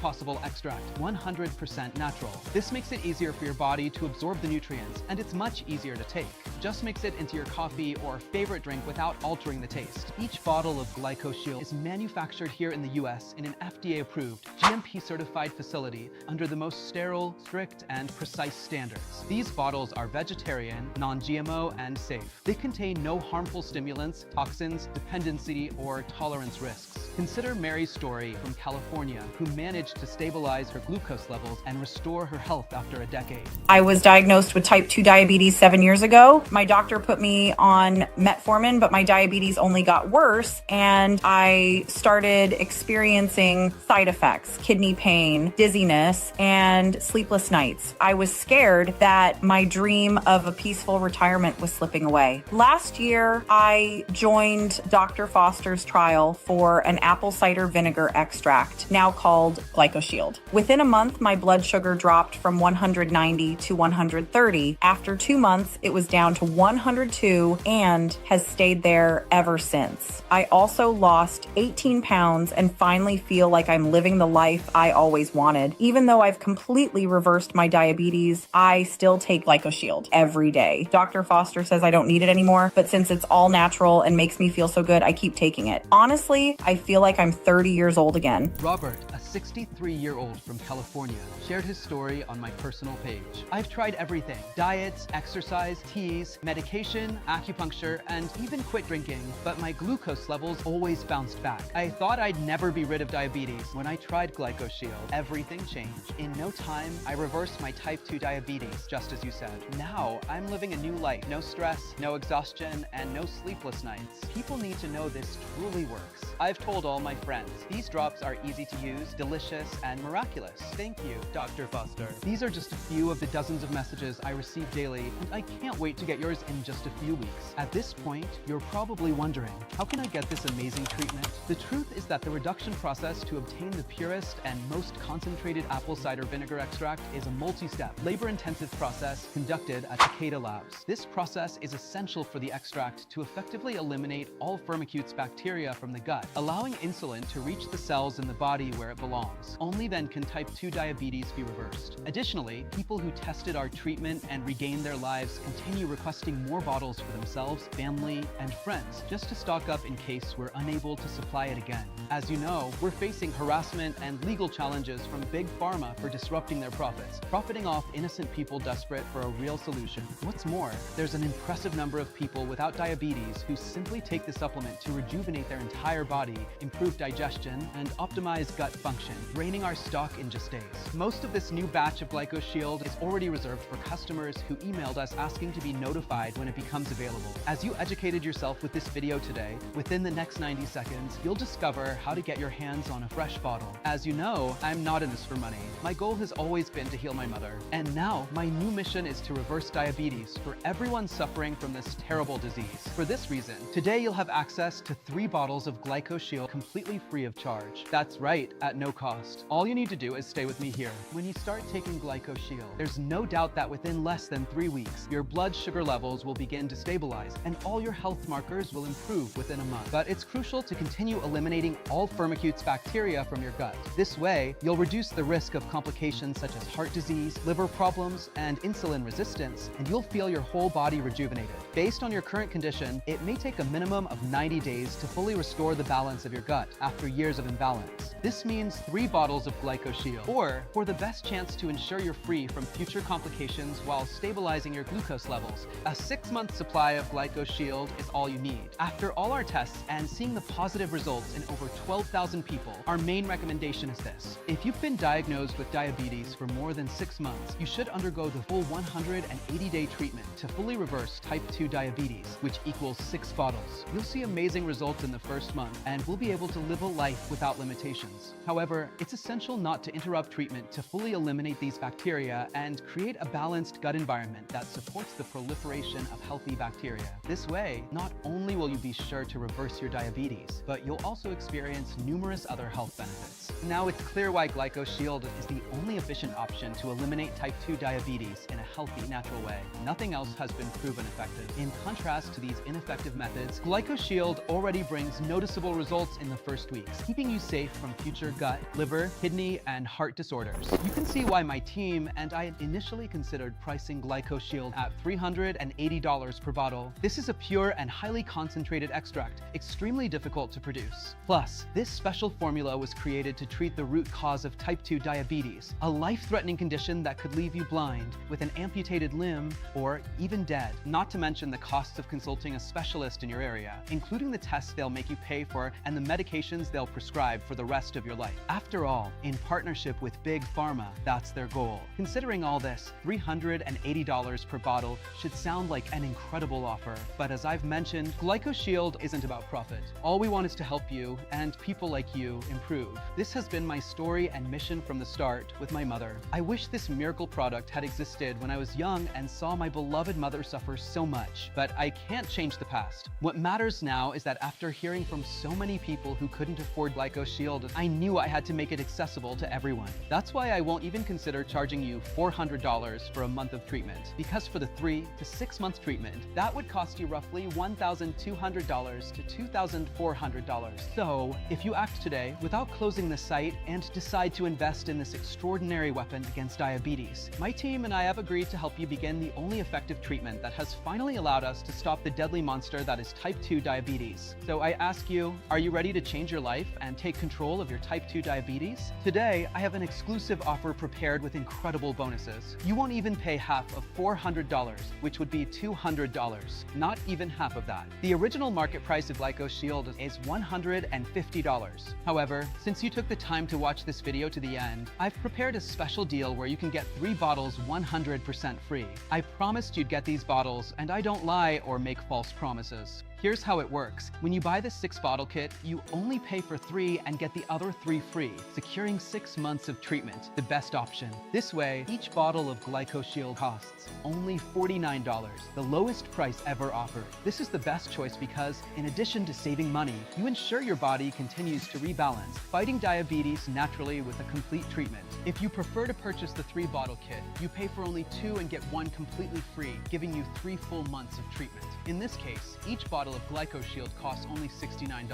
possible extract, 100% natural. This makes it easier for your body to absorb the nutrients, and it's much easier to take. Just mix it into your coffee or favorite drink without altering the taste. Each bottle of Glycoshiel is manufactured here in the US in an FDA-approved, GMP-certified facility under the most sterile, strict, and precise standards. These bottles are vegetarian, non-GMO, and safe. They contain no harmful stimulants, toxins, dependency, or tolerance risks. Consider Mary's story from California, who managed to stabilize her glucose levels and restore her health after a decade. I was diagnosed with type 2 diabetes 7 years ago. My doctor put me on metformin, but my diabetes only got worse, and I started experiencing side effects, kidney pain, dizziness, and sleepless nights. I was scared that my dream of a peaceful retirement was slipping away. Last year, I joined Dr. Foster's trial for an apple cider vinegar extract, now called Glycoshiel. Within a month, my blood sugar dropped from 190 to 130. After 2 months, it was down to 102 and has stayed there ever since. I also lost 18 pounds and finally feel like I'm living the life I always wanted. Even though I've completely reversed my diabetes, I still take Glycoshiel every day. Dr. Foster says I don't need it anymore, but since it's all natural and makes me feel so good, I keep taking it. Honestly, I feel like I'm 30 years old again. Robert, a 63-year-old from California, shared his story on my personal page. I've tried everything: diets, exercise, teas, medication, acupuncture, and even quit drinking, but my glucose levels always bounced back. I thought I'd never be rid of diabetes. When I tried Glycoshiel, everything changed. In no time, I reversed my type 2 diabetes, just as you said. Now, I'm living a new life. No stress, no exhaustion, and no sleepless nights. People need to know this truly works. I've told all my friends, these drops are easy to use, delicious, and miraculous. Thank you, Dr. Foster. These are just a few of the dozens of messages I receive daily, and I can't wait to get yours in just a few weeks. At this point, you're probably wondering, how can I get this amazing treatment? The truth is that the reduction process to obtain the purest and most concentrated apple cider vinegar extract is a multi-step, labor-intensive process conducted at Takeda Labs. This process is essential for the extract to effectively eliminate all Firmicutes bacteria from the gut, allowing insulin to reach the cells in the body where it belongs. Only then can type 2 diabetes be reversed. Additionally, people who tested our treatment and regained their lives continue requesting more bottles for themselves, family, and friends, just to stock up in case we're unable to supply it again. As you know, we're facing harassment and legal challenges from Big Pharma for disrupting their profits, profiting off innocent people desperate for a real solution. What's more, there's an impressive number of people without diabetes who simply take the supplement to rejuvenate their entire body, improve digestion, and optimize gut function, draining our stock in just days. Most of this new batch of Glycoshiel is already reserved for customers who emailed us asking to be notified when it becomes available. As you educated yourself with this video today, within the next 90 seconds, you'll discover how to get your hands on a fresh bottle. As you know, I'm not in this for money. My goal has always been to heal my mother. And now, my new mission is to reverse diabetes for everyone suffering from this terrible disease. For this reason, today you'll have access to 3 bottles of Glycoshiel completely free of charge. That's right, at no cost. All you need to do is stay with me here. When you start taking Glycoshiel, there's no doubt that within less than 3 weeks, your blood sugar levels will begin to stabilize and all your health markers will improve within a month. But it's crucial to continue eliminating all Firmicutes bacteria from your gut. This way, you'll reduce the risk of complications such as heart disease, liver problems, and insulin resistance, and you'll feel your whole body rejuvenated. Based on your current condition, it may take a minimum of 90 days to fully restore the balance of your gut after years of imbalance. This means contains 3 bottles of Glycoshiel. Or, for the best chance to ensure you're free from future complications while stabilizing your glucose levels, a 6-month supply of Glycoshiel is all you need. After all our tests and seeing the positive results in over 12,000 people, our main recommendation is this. If you've been diagnosed with diabetes for more than 6 months, you should undergo the full 180-day treatment to fully reverse type 2 diabetes, which equals 6 bottles. You'll see amazing results in the first month and will be able to live a life without limitations. However, it's essential not to interrupt treatment to fully eliminate these bacteria and create a balanced gut environment that supports the proliferation of healthy bacteria. This way, not only will you be sure to reverse your diabetes, but you'll also experience numerous other health benefits. Now it's clear why Glycoshiel is the only efficient option to eliminate type 2 diabetes in a healthy, natural way. Nothing else has been proven effective. In contrast to these ineffective methods, Glycoshiel already brings noticeable results in the first weeks, keeping you safe from future gut, liver, kidney, and heart disorders. You can see why my team and I initially considered pricing Glycoshiel at $380 per bottle. This is a pure and highly concentrated extract, extremely difficult to produce. Plus, this special formula was created to treat the root cause of type 2 diabetes, a life-threatening condition that could leave you blind, with an amputated limb, or even dead. Not to mention the costs of consulting a specialist in your area, including the tests they'll make you pay for and the medications they'll prescribe for the rest of your life. After all, in partnership with Big Pharma, that's their goal. Considering all this, $380 per bottle should sound like an incredible offer. But as I've mentioned, Glycoshiel isn't about profit. All we want is to help you and people like you improve. This has been my story and mission from the start with my mother. I wish this miracle product had existed when I was young and saw my beloved mother suffer so much, but I can't change the past. What matters now is that after hearing from so many people who couldn't afford Glycoshiel, I knew I had to make it accessible to everyone. That's why I won't even consider charging you $400 for a month of treatment, because for the 3 to 6 month treatment, that would cost you roughly $1,200 to $2,400. So, if you act today without closing the site and decide to invest in this extraordinary weapon against diabetes, my team and I have agreed to help you begin the only effective treatment that has finally allowed us to stop the deadly monster that is type 2 diabetes. So I ask you, are you ready to change your life and take control of your type 2 diabetes? Today, I have an exclusive offer prepared with incredible bonuses. You won't even pay half of $400, which would be $200. Not even half of that. The original market price of Glycoshiel is $150. However, since you took the time to watch this video to the end, I've prepared a special deal where you can get 3 bottles 100% free. I promised you'd get these bottles, and I don't lie or make false promises. Here's how it works. When you buy the 6-bottle kit, you only pay for 3 and get the other 3 free, securing 6 months of treatment, the best option. This way, each bottle of Glycoshiel costs only $49, the lowest price ever offered. This is the best choice because, in addition to saving money, you ensure your body continues to rebalance, fighting diabetes naturally with a complete treatment. If you prefer to purchase the 3-bottle kit, you pay for only 2 and get 1 completely free, giving you 3 full months of treatment. In this case, each bottle of Glycoshiel costs only $69.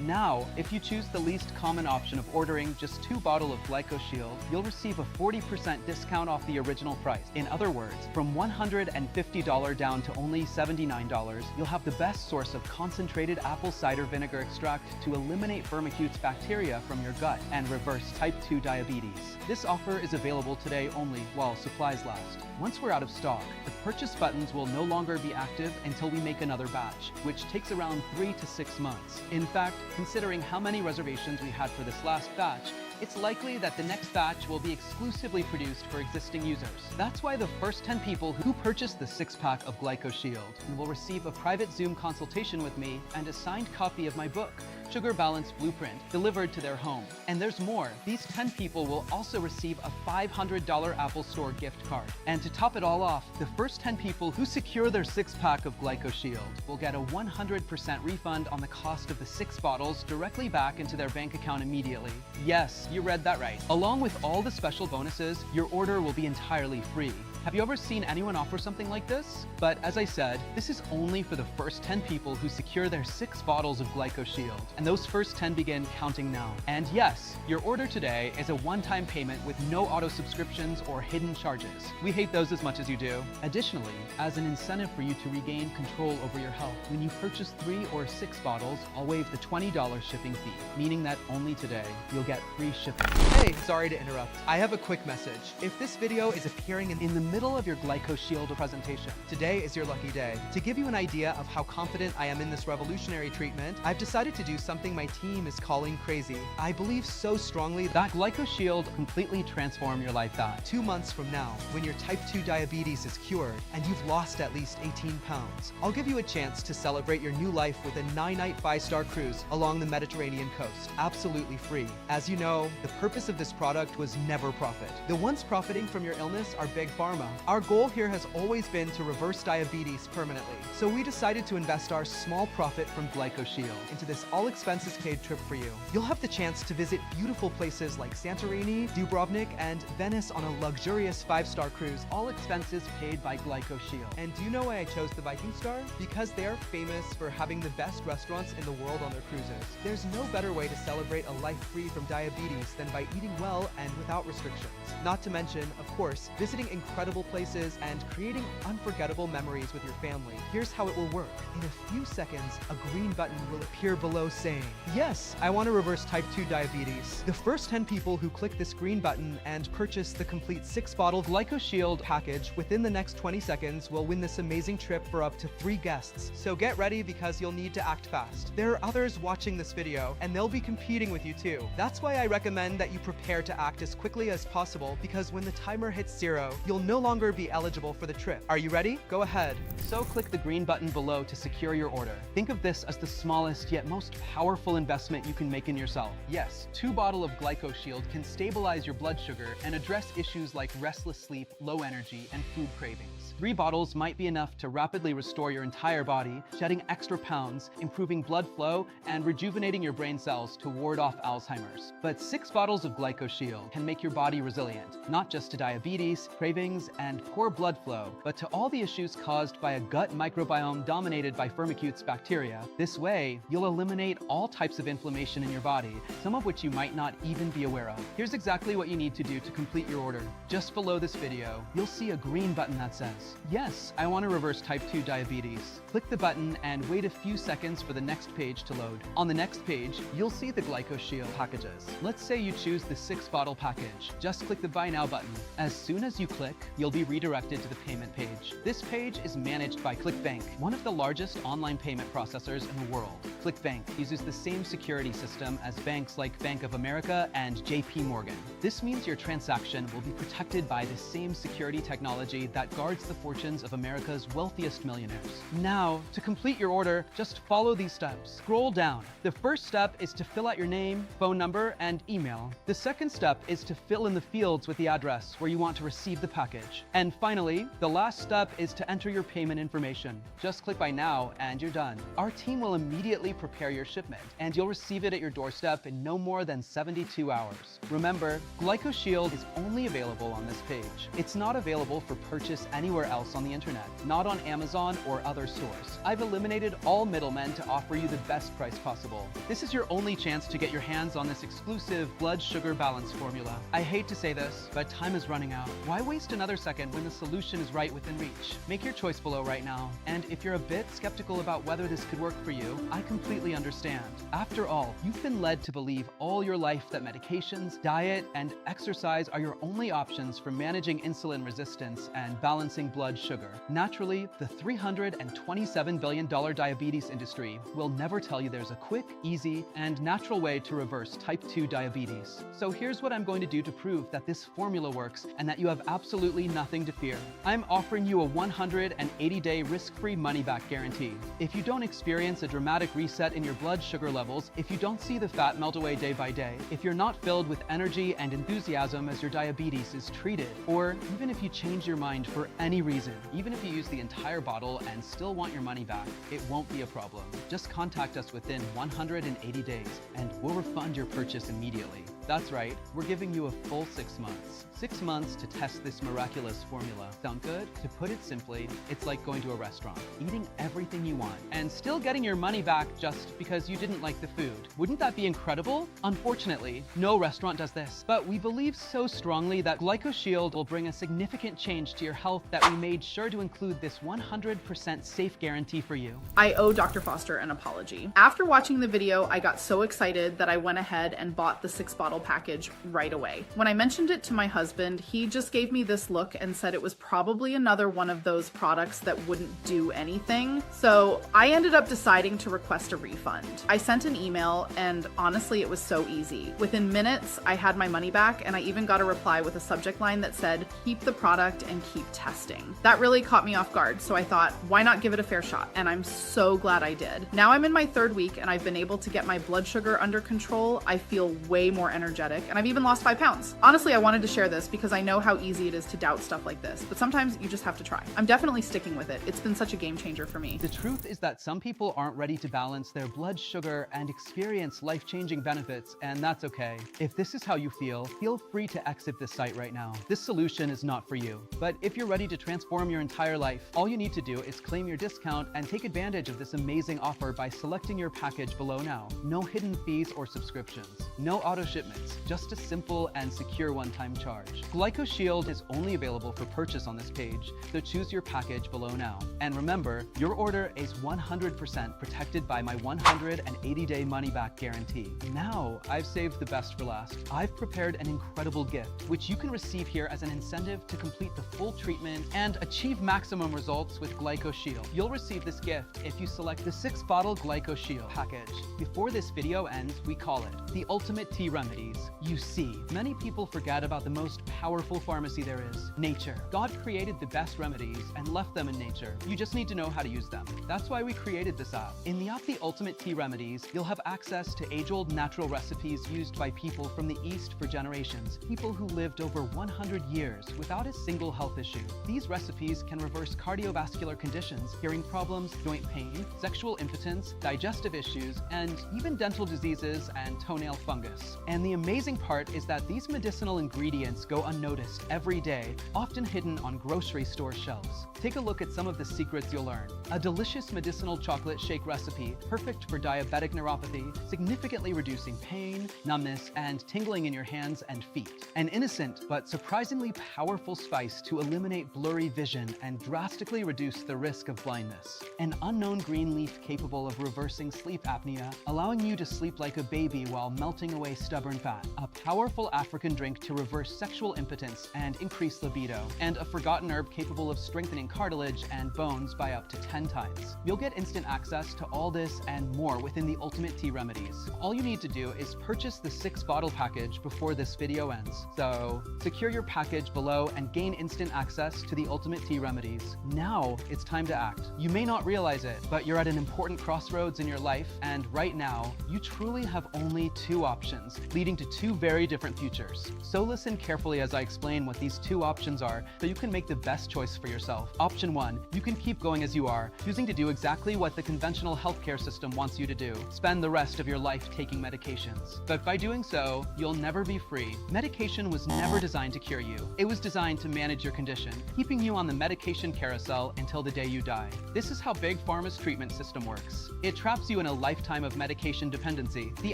Now, if you choose the least common option of ordering just 2 bottles of Glycoshiel, you'll receive a 40% discount off the original price. In other words, from $150 down to only $79, you'll have the best source of concentrated apple cider vinegar extract to eliminate Firmicutes bacteria from your gut and reverse type 2 diabetes. This offer is available today only while supplies last. Once we're out of stock, the purchase buttons will no longer be active until we make another batch, which takes around 3 to 6 months. In fact, considering how many reservations we had for this last batch, it's likely that the next batch will be exclusively produced for existing users. That's why the first 10 people who purchase the 6-pack of Glycoshiel will receive a private Zoom consultation with me and a signed copy of my book, Sugar Balance Blueprint, delivered to their home. And there's more. These 10 people will also receive a $500 Apple Store gift card. And to top it all off, the first 10 people who secure their 6-pack of Glycoshiel will get a 100% refund on the cost of the 6 bottles directly back into their bank account immediately. Yes, you read that right. Along with all the special bonuses, your order will be entirely free. Have you ever seen anyone offer something like this? But as I said, this is only for the first 10 people who secure their 6 bottles of Glycoshiel, and those first 10 begin counting now. And yes, your order today is a one-time payment with no auto subscriptions or hidden charges. We hate those as much as you do. Additionally, as an incentive for you to regain control over your health, when you purchase 3 or 6 bottles, I'll waive the $20 shipping fee, meaning that only today you'll get free shipping. Hey, sorry to interrupt. I have a quick message. If this video is appearing in the middle of your Glycoshiel presentation, today is your lucky day. To give you an idea of how confident I am in this revolutionary treatment, I've decided to do something my team is calling crazy. I believe so strongly that Glycoshiel completely transform your life that 2 months from now, when your type 2 diabetes is cured and you've lost at least 18 pounds, I'll give you a chance to celebrate your new life with a 9-night 5-star cruise along the Mediterranean coast, absolutely free. As you know, the purpose of this product was never profit. The ones profiting from your illness are Big Pharma. Our goal here has always been to reverse diabetes permanently, so we decided to invest our small profit from Glycoshiel into this all-expenses-paid trip for you. You'll have the chance to visit beautiful places like Santorini, Dubrovnik, and Venice on a luxurious 5-star cruise, all expenses paid by Glycoshiel. And do you know why I chose the Viking Star? Because they're famous for having the best restaurants in the world on their cruises. There's no better way to celebrate a life free from diabetes than by eating well and without restrictions. Not to mention, of course, visiting incredible places and creating unforgettable memories with your family. Here's how it will work. In a few seconds, a green button will appear below saying, "Yes, I want to reverse type 2 diabetes." The first 10 people who click this green button and purchase the complete 6-bottle Glycoshiel package within the next 20 seconds will win this amazing trip for up to 3 guests. So get ready because you'll need to act fast. There are others watching this video and they'll be competing with you too. That's why I recommend that you prepare to act as quickly as possible, because when the timer hits 0, you'll no longer be eligible for the trip. Are you ready? Go ahead. So click the green button below to secure your order. Think of this as the smallest yet most powerful investment you can make in yourself. Yes, 2 bottles of Glycoshiel can stabilize your blood sugar and address issues like restless sleep, low energy, and food cravings. 3 bottles might be enough to rapidly restore your entire body, shedding extra pounds, improving blood flow, and rejuvenating your brain cells to ward off Alzheimer's. But 6 bottles of Glycoshiel can make your body resilient, not just to diabetes, cravings, and poor blood flow, but to all the issues caused by a gut microbiome dominated by Firmicutes bacteria. This way, you'll eliminate all types of inflammation in your body, some of which you might not even be aware of. Here's exactly what you need to do to complete your order. Just below this video, you'll see a green button that says, "Yes, I want to reverse type 2 diabetes." Click the button and wait a few seconds for the next page to load. On the next page, you'll see the Glycoshiel packages. Let's say you choose the 6-bottle package. Just click the Buy Now button. As soon as you click, you'll be redirected to the payment page. This page is managed by ClickBank, one of the largest online payment processors in the world. ClickBank uses the same security system as banks like Bank of America and JP Morgan. This means your transaction will be protected by the same security technology that guards the fortunes of America's wealthiest millionaires. Now, to complete your order, just follow these steps. Scroll down. The first step is to fill out your name, phone number, and email. The second step is to fill in the fields with the address where you want to receive the package. And finally, the last step is to enter your payment information. Just click Buy Now and you're done. Our team will immediately prepare your shipment, and you'll receive it at your doorstep in no more than 72 hours. Remember, Glycoshiel is only available on this page. It's not available for purchase anywhere else on the internet, not on Amazon or other stores. I've eliminated all middlemen to offer you the best price possible. This is your only chance to get your hands on this exclusive blood sugar balance formula. I hate to say this, but time is running out. Why waste another second when the solution is right within reach? Make your choice below right now. And if you're a bit skeptical about whether this could work for you, I completely understand. After all, you've been led to believe all your life that medications, diet, and exercise are your only options for managing insulin resistance and balancing blood sugar. Naturally, the $327 billion diabetes industry will never tell you there's a quick, easy, and natural way to reverse type 2 diabetes. So here's what I'm going to do to prove that this formula works and that you have absolutely nothing to fear. I'm offering you a 180-day risk-free money-back guarantee. If you don't experience a dramatic reset in your blood sugar levels, if you don't see the fat melt away day by day, if you're not filled with energy and enthusiasm as your diabetes is treated, or even if you change your mind for any reason, even if you use the entire bottle and still want your money back, it won't be a problem. Just contact us within 180 days and we'll refund your purchase immediately. That's right, we're giving you a full 6 months. 6 months to test this miraculous formula. Sound good? To put it simply, it's like going to a restaurant, eating everything you want, and still getting your money back just because you didn't like the food. Wouldn't that be incredible? Unfortunately, no restaurant does this, but we believe so strongly that Glycoshiel will bring a significant change to your health that we made sure to include this 100% safe guarantee for you. I owe Dr. Foster an apology. After watching the video, I got so excited that I went ahead and bought the 6-bottle package right away. When I mentioned it to my husband, he just gave me this look and said it was probably another one of those products that wouldn't do anything. So I ended up deciding to request a refund. I sent an email, and honestly, it was so easy. Within minutes, I had my money back, and I even got a reply with a subject line that said, "Keep the product and keep testing." That really caught me off guard, so I thought, why not give it a fair shot? And I'm so glad I did. Now I'm in my 3rd week, and I've been able to get my blood sugar under control. I feel way more energetic, and I've even lost 5 pounds. Honestly, I wanted to share this because I know how easy it is to doubt stuff like this, but sometimes you just have to try. I'm definitely sticking with it. It's been such a game changer for me. The truth is that some people aren't ready to balance their blood sugar and experience life-changing benefits, and that's okay. If this is how you feel free to exit this site right now. This solution is not for you. But if you're ready to transform your entire life, all you need to do is claim your discount and take advantage of this amazing offer by selecting your package below now. No hidden fees or subscriptions. No auto shipments, just a simple and secure one-time charge. Glycoshiel is only available for purchase on this page, so choose your package below now. And remember, your order is 100% protected by my 180-day money-back guarantee. Now, I've saved the best for last. I've prepared an incredible gift, which you can receive here as an incentive to complete the full treatment and achieve maximum results with Glycoshiel. You'll receive this gift if you select the 6-bottle Glycoshiel package. Before this video ends, we call it the ultimate tea remedies. You see, many people forget about the most powerful pharmacy there is, nature. God created the best remedies and left them in nature. You just need to know how to use them. That's why we created this app. In the app, The Ultimate Tea Remedies, you'll have access to age-old natural recipes used by people from the East for generations, people who lived over 100 years without a single health issue. These recipes can reverse cardiovascular conditions, hearing problems, joint pain, sexual impotence, digestive issues, and even dental diseases and toenail fungus. And the amazing part is that these medicinal ingredients go unnoticed every day, often hidden on grocery store shelves. Take a look at some of the secrets you'll learn. A delicious medicinal chocolate shake recipe, perfect for diabetic neuropathy, significantly reducing pain, numbness, and tingling in your hands and feet. An innocent but surprisingly powerful spice to eliminate blurry vision and drastically reduce the risk of blindness. An unknown green leaf capable of reversing sleep apnea, allowing you to sleep like a baby while melting away stubborn fat. A powerful African drink to reverse sexual impotence and increase libido. And a forgotten herb capable of strengthening cartilage and bones by up to 10 times. You'll get instant access to all this and more within the Ultimate Tea Remedies. All you need to do is purchase the 6-bottle package before this video ends. So, secure your package below and gain instant access to the Ultimate Tea Remedies. Now, it's time to act. You may not realize it, but you're at an important crossroads in your life, and right now, you truly have only 2 options, leading to 2 very different futures. So listen carefully as I explain what these 2 options are, so you can make the best choice for yourself. Option 1, you can keep going as you are, choosing to do exactly what the conventional healthcare system wants you to do. Spend the rest of your life taking medications. But by doing so, you'll never be free. Medication was never designed to cure you. It was designed to manage your condition, keeping you on the medication carousel until the day you die. This is how Big Pharma's treatment system works. It traps you in a lifetime of medication dependency. The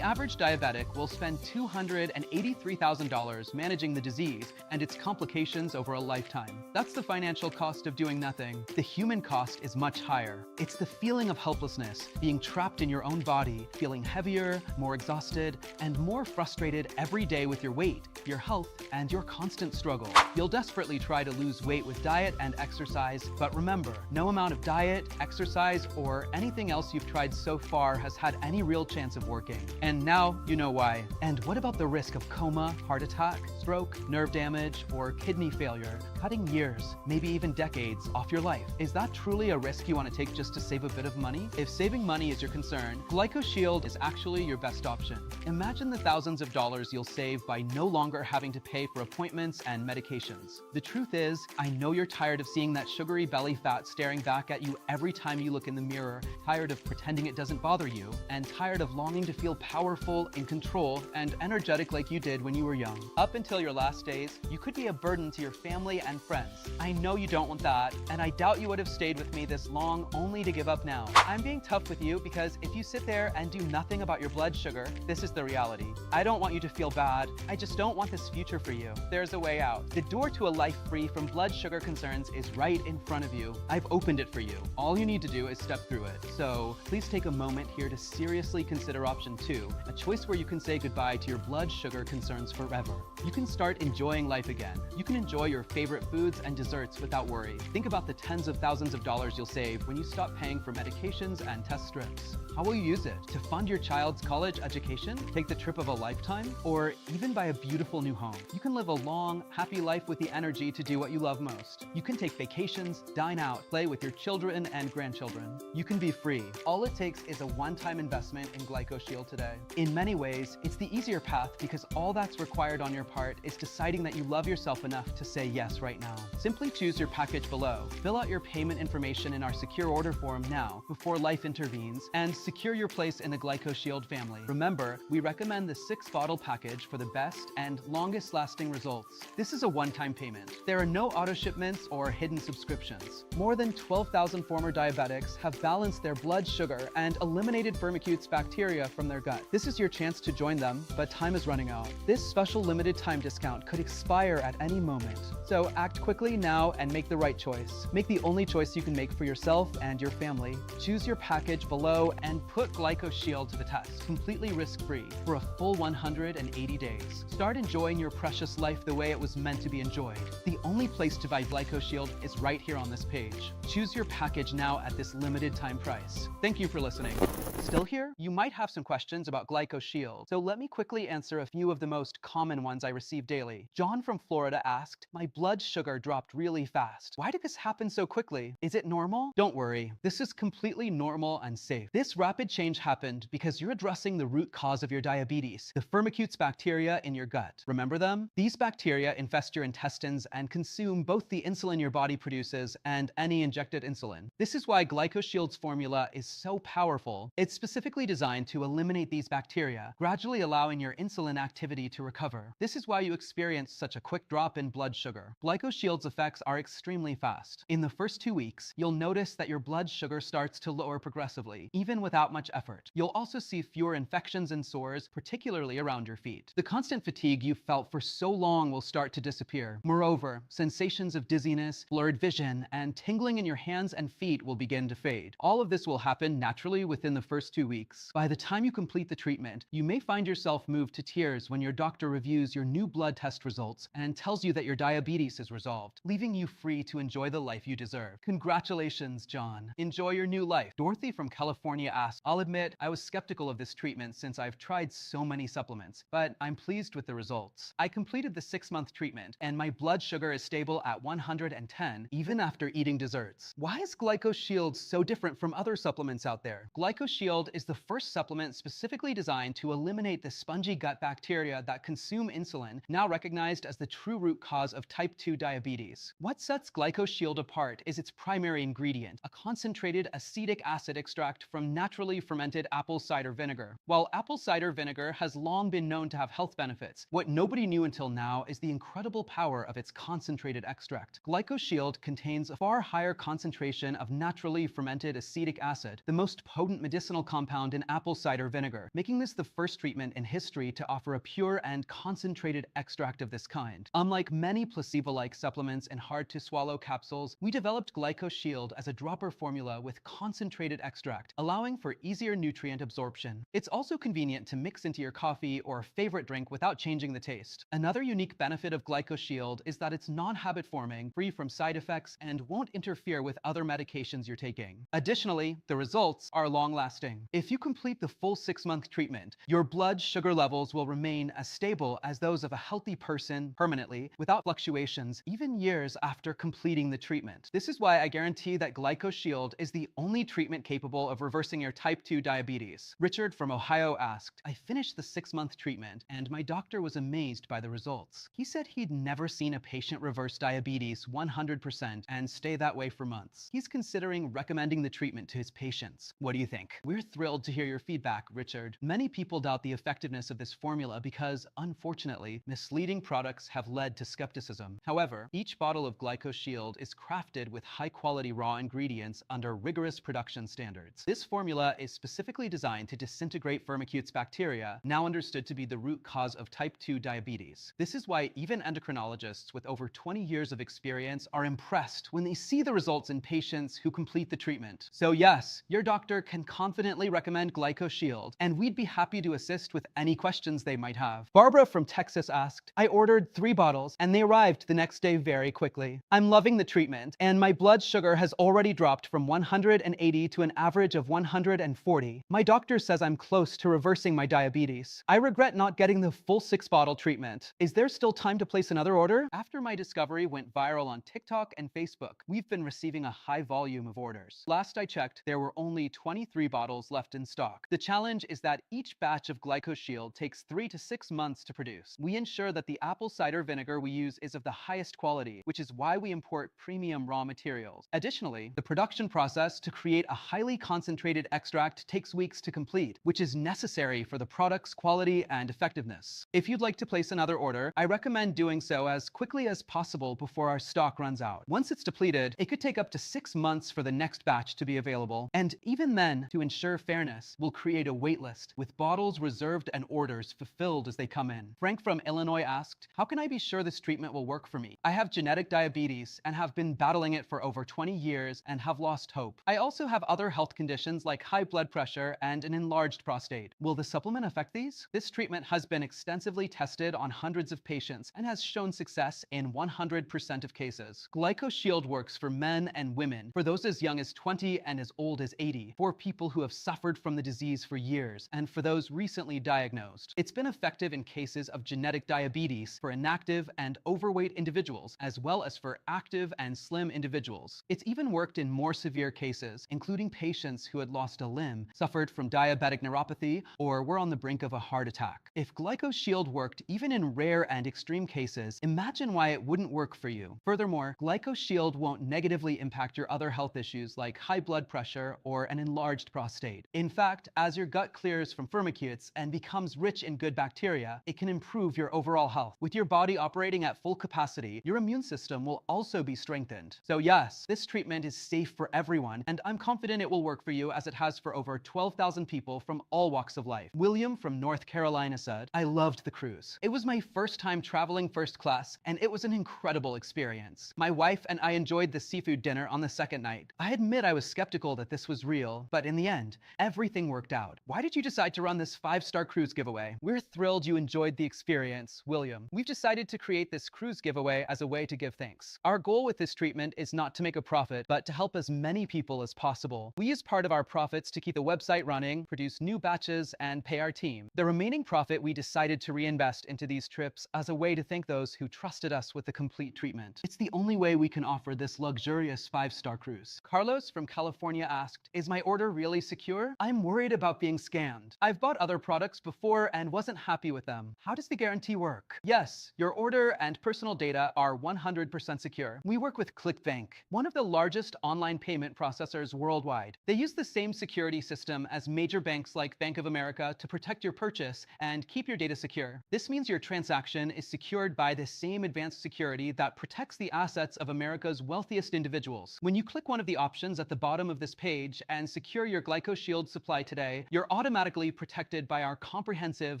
average diabetic will spend $283,000 managing the disease and its complications over a lifetime. That's the financial cost of doing nothing. The human cost is much higher. It's the feeling of helplessness, being trapped in your own body, feeling heavier, more exhausted, and more frustrated every day with your weight, your health, and your constant struggle. You'll desperately try to lose weight with diet and exercise, but remember, no amount of diet, exercise, or anything else you've tried so far has had any real chance of working. And now you know why. And what about the risk of coma, heart attack, stroke, nerve damage, or kidney failure, cutting years, maybe even decades, off your life? Is that truly a risk you want to take just to save a a bit of money? If saving money is your concern, Glycoshiel is actually your best option. Imagine the thousands of dollars you'll save by no longer having to pay for appointments and medications. The truth is, I know you're tired of seeing that sugary belly fat staring back at you every time you look in the mirror, tired of pretending it doesn't bother you, and tired of longing to feel powerful, in control, and energetic like you did when you were young. Up until your last days, you could be a burden to your family and friends. I know you don't want that, and I doubt you would have stayed with me this long only to give up now. I'm being tough with you because if you sit there and do nothing about your blood sugar, this is the reality. I don't want you to feel bad. I just don't want this future for you. There's a way out. The door to a life free from blood sugar concerns is right in front of you. I've opened it for you. All you need to do is step through it. So please take a moment here to seriously consider option 2, a choice where you can say goodbye to your blood sugar concerns forever. You can start enjoying life again. You can enjoy your favorite foods and desserts without worry. Think about the tens of thousands of dollars you'll save when you stop paying for medications and test strips. How will you use it? To fund your child's college education, take the trip of a lifetime, or even buy a beautiful new home? You can live a long, happy life with the energy to do what you love most. You can take vacations, dine out, play with your children and grandchildren. You can be free. All it takes is a one-time investment in Glycoshiel today. In many ways, it's the easier path because all that's required on your part is deciding that you love yourself enough to say yes right now. Simply choose your package below. Fill out your payment information in our secure order form now before life intervenes, and secure your place in the Glycoshield family. Remember, we recommend the 6-bottle package for the best and longest lasting results. This is a one-time payment. There are no auto shipments or hidden subscriptions. More than 12,000 former diabetics have balanced their blood sugar and eliminated Firmicutes bacteria from their gut. This is your chance to join them, but time is running out. This special limited time discount could expire at any moment. So act quickly now and make the right choice. Make the only choice you can make for yourself and your family. Choose your package below and put Glycoshiel to the test, completely risk-free, for a full 180 days. Start enjoying your precious life the way it was meant to be enjoyed. The only place to buy Glycoshiel is right here on this page. Choose your package now at this limited time price. Thank you for listening. Still here? You might have some questions about Glycoshiel, so let me quickly answer a few of the most common ones I receive daily. John from Florida asked, "My blood sugar dropped really fast. Why did this happen so quickly? Is it normal?" Don't worry, this is completely normal and safe. This rapid change happened because you're addressing the root cause of your diabetes, the Firmicutes bacteria in your gut. Remember them? These bacteria infest your intestines and consume both the insulin your body produces and any injected insulin. This is why Glycoshield's formula is so powerful. It's specifically designed to eliminate these bacteria, gradually allowing your insulin activity to recover. This is why you experience such a quick drop in blood sugar. Glycoshield's effects are extremely fast. In the first 2 weeks, you'll notice that your blood sugar starts to lower progressively, even without much effort. You'll also see fewer infections and sores, particularly around your feet. The constant fatigue you've felt for so long will start to disappear. Moreover, sensations of dizziness, blurred vision, and tingling in your hands and feet will begin to fade. All of this will happen naturally within the first 2 weeks. By the time you complete the treatment, you may find yourself moved to tears when your doctor reviews your new blood test results and tells you that your diabetes is resolved, leaving you free to enjoy the life you deserve. Congratulations, John. Enjoy your new life. Dorothy from California asked, "I'll admit, I was skeptical of this treatment since I've tried so many supplements, but I'm pleased with the results. I completed the 6-month treatment, and my blood sugar is stable at 110, even after eating desserts. Why is Glycoshield so different from other supplements out there?" Glycoshield is the first supplement specifically designed to eliminate the spongy gut bacteria that consume insulin, now recognized as the true root cause of type 2 diabetes. What sets Glycoshield apart is its primary ingredient, a concentrated acetic acid extract from naturally fermented apple cider vinegar. While apple cider vinegar has long been known to have health benefits, what nobody knew until now is the incredible power of its concentrated extract. Glycoshield contains a far higher concentration of naturally fermented acetic acid, the most potent medicinal compound in apple cider vinegar, making this the first treatment in history to offer a pure and concentrated extract of this kind. Unlike many placebo-like supplements and hard-to-swallow capsules, we developed Glycoshield as a dropper formula with concentrated extract, allowing for easier nutrient absorption. It's also convenient to mix into your coffee or favorite drink without changing the taste. Another unique benefit of Glycoshield is that it's non-habit forming, free from side effects, and won't interfere with other medications you're taking. Additionally, the results are long-lasting. reversing. If you complete the full 6-month treatment, your blood sugar levels will remain as stable as those of a healthy person permanently, without fluctuations, even years after completing the treatment. This is why I guarantee that Glycoshiel is the only treatment capable of reversing your type 2 diabetes. Richard from Ohio asked, I finished the 6-month treatment and my doctor was amazed by the results. He said he'd never seen a patient reverse diabetes 100% and stay that way for months. He's considering recommending the treatment to his patients. What do you think? We're thrilled to hear your feedback, Richard. Many people doubt the effectiveness of this formula because, unfortunately, misleading products have led to skepticism. However, each bottle of Glycoshiel is crafted with high-quality raw ingredients under rigorous production standards. This formula is specifically designed to disintegrate Firmicutes bacteria, now understood to be the root cause of type 2 diabetes. This is why even endocrinologists with over 20 years of experience are impressed when they see the results in patients who complete the treatment. So yes, your doctor can confidently recommend Glycoshiel, and we'd be happy to assist with any questions they might have. Barbara from Texas asked, I ordered 3 bottles and they arrived the next day very quickly. I'm loving the treatment and my blood sugar has already dropped from 180 to an average of 140. My doctor says I'm close to reversing my diabetes. I regret not getting the full 6-bottle treatment. Is there still time to place another order? After my discovery went viral on TikTok and Facebook, we've been receiving a high volume of orders. Last I checked, there were only 23 bottles left in stock. The challenge is that each batch of Glycoshiel takes 3 to 6 months to produce. We ensure that the apple cider vinegar we use is of the highest quality, which is why we import premium raw materials. Additionally, the production process to create a highly concentrated extract takes weeks to complete, which is necessary for the product's quality and effectiveness. If you'd like to place another order, I recommend doing so as quickly as possible before our stock runs out. Once it's depleted, it could take up to 6 months for the next batch to be available, and even then, to ensure fairness, we'll create a wait list with bottles reserved and orders fulfilled as they come in. Frank from Illinois asked, how can I be sure this treatment will work for me? I have genetic diabetes and have been battling it for over 20 years and have lost hope. I also have other health conditions like high blood pressure and an enlarged prostate. Will the supplement affect these? This treatment has been extensively tested on hundreds of patients and has shown success in 100% of cases. Glycoshiel works for men and women, for those as young as 20 and as old as 80, for people who have suffered from the disease for years, and for those recently diagnosed. It's been effective in cases of genetic diabetes for inactive and overweight individuals, as well as for active and slim individuals. It's even worked in more severe cases, including patients who had lost a limb, suffered from diabetic neuropathy, or were on the brink of a heart attack. If Glycoshiel worked even in rare and extreme cases, imagine why it wouldn't work for you. Furthermore, Glycoshiel won't negatively impact your other health issues like high blood pressure or an enlarged prostate. In fact, as your gut clears from Firmicutes and becomes rich in good bacteria, it can improve your overall health. With your body operating at full capacity, your immune system will also be strengthened. So yes, this treatment is safe for everyone, and I'm confident it will work for you as it has for over 12,000 people from all walks of life. William from North Carolina said, I loved the cruise. It was my first time traveling first class, and it was an incredible experience. My wife and I enjoyed the seafood dinner on the second night. I admit I was skeptical that this was real, but in the end, everything worked out. Why did you decide to run this 5-star cruise giveaway? We're thrilled you enjoyed the experience, William. We've decided to create this cruise giveaway as a way to give thanks. Our goal with this treatment is not to make a profit, but to help as many people as possible. We use part of our profits to keep the website running, produce new batches, and pay our team. The remaining profit we decided to reinvest into these trips as a way to thank those who trusted us with the complete treatment. It's the only way we can offer this luxurious 5-star cruise. Carlos from California asked, is my order really secure? I'm worried about being scammed. I've bought other products before and wasn't happy with them. How does the guarantee work? Yes, your order and personal data are 100% secure. We work with ClickBank, one of the largest online payment processors worldwide. They use the same security system as major banks like Bank of America to protect your purchase and keep your data secure. This means your transaction is secured by the same advanced security that protects the assets of America's wealthiest individuals. When you click one of the options at the bottom of this page and secure your Glycoshiel supply today, you're automatically protected by our comprehensive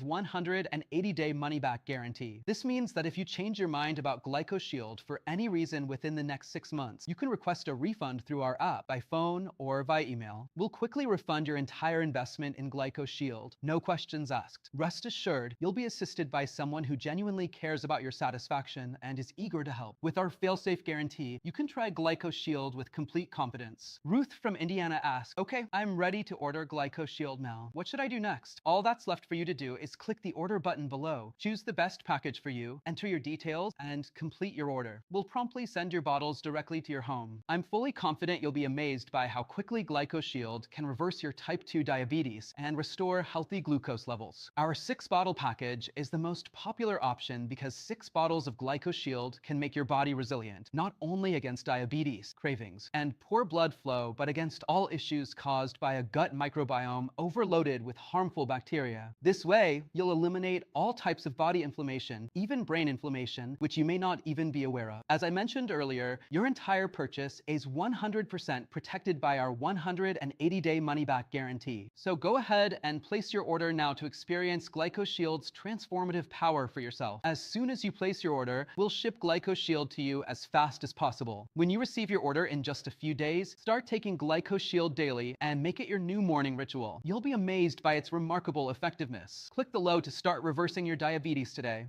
180-day money-back guarantee. This means that if you change your mind about Glycoshiel for any reason within the next 6 months, you can request a refund through our app by phone or by email. We'll quickly refund your entire investment in Glycoshiel, no questions asked. Rest assured, you'll be assisted by someone who genuinely cares about your satisfaction and is eager to help. With our fail-safe guarantee, you can try Glycoshiel with complete confidence. Ruth from Indiana asked, okay, I'm ready ready to order Glycoshiel now. What should I do next? All that's left for you to do is click the order button below, choose the best package for you, enter your details, and complete your order. We'll promptly send your bottles directly to your home. I'm fully confident you'll be amazed by how quickly Glycoshiel can reverse your type 2 diabetes and restore healthy glucose levels. Our 6-bottle package is the most popular option because 6 bottles of Glycoshiel can make your body resilient, not only against diabetes, cravings, and poor blood flow, but against all issues caused by a gut microbiome overloaded with harmful bacteria. This way, you'll eliminate all types of body inflammation, even brain inflammation, which you may not even be aware of. As I mentioned earlier, your entire purchase is 100% protected by our 180-day money-back guarantee. So go ahead and place your order now to experience Glycoshield's transformative power for yourself. As soon as you place your order, we'll ship Glycoshield to you as fast as possible. When you receive your order in just a few days, start taking Glycoshield daily and make it your new morning ritual. You'll be amazed by its remarkable effectiveness. Click below to start reversing your diabetes today.